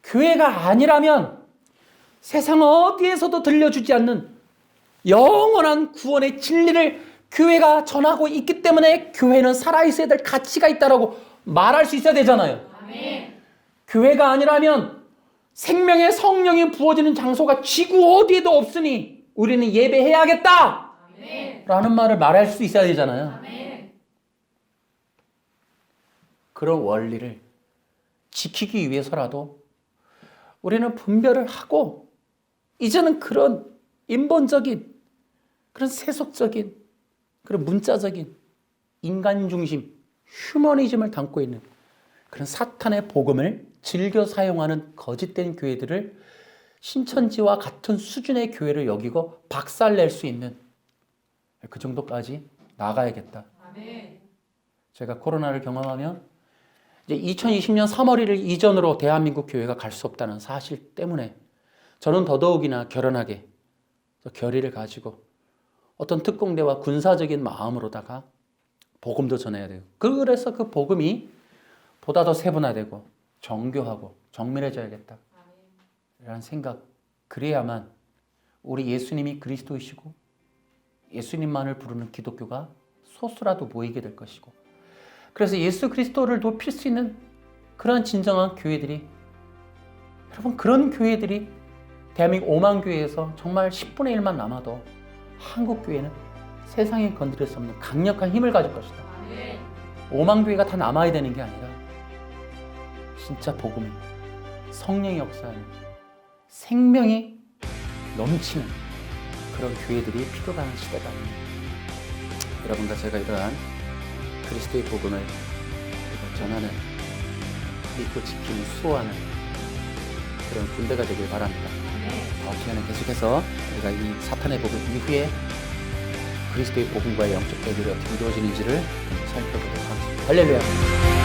교회가 아니라면 세상 어디에서도 들려주지 않는 영원한 구원의 진리를 교회가 전하고 있기 때문에 교회는 살아있어야 될 가치가 있다라고 말할 수 있어야 되잖아요. 아멘. 교회가 아니라면 생명의 성령이 부어지는 장소가 지구 어디에도 없으니 우리는 예배해야겠다! 아멘. 라는 말을 말할 수 있어야 되잖아요. 아멘. 그런 원리를 지키기 위해서라도 우리는 분별을 하고 이제는 그런 인본적인, 그런 세속적인, 그런 문자적인 인간 중심, 휴머니즘을 담고 있는 그런 사탄의 복음을 즐겨 사용하는 거짓된 교회들을 신천지와 같은 수준의 교회를 여기고 박살낼 수 있는 그 정도까지 나가야겠다. 아멘. 제가 코로나를 경험하면 이제 2020년 3월 1일 이전으로 대한민국 교회가 갈 수 없다는 사실 때문에 저는 더더욱이나 결연하게 결의를 가지고 어떤 특공대와 군사적인 마음으로다가 복음도 전해야 돼요. 그래서 그 복음이 보다 더 세분화되고 정교하고 정밀해져야겠다 라는 생각. 그래야만 우리 예수님이 그리스도이시고 예수님만을 부르는 기독교가 소수라도 모이게 될 것이고, 그래서 예수 그리스도를 높일 수 있는 그런 진정한 교회들이, 여러분 그런 교회들이 대한민국 5만 교회에서 정말 10분의 1만 남아도 한국 교회는 세상에 건드릴 수 없는 강력한 힘을 가질 것이다. 5만 교회가 다 남아야 되는 게 아니라 진짜 복음, 성령의 역사하는 생명이 넘치는 그런 교회들이 필요로 하는 시대가 아닙니다. 여러분과 제가 이러한 그리스도의 복음을 전하는, 믿고 지키는, 수호하는 그런 군대가 되길 바랍니다. 기회는 계속해서 우리가 이 사탄의 복음 이후에 그리스도의 복음과의 영적 대결이 어떻게 이루어지는지를 살펴보도록 하겠습니다. 할렐루야.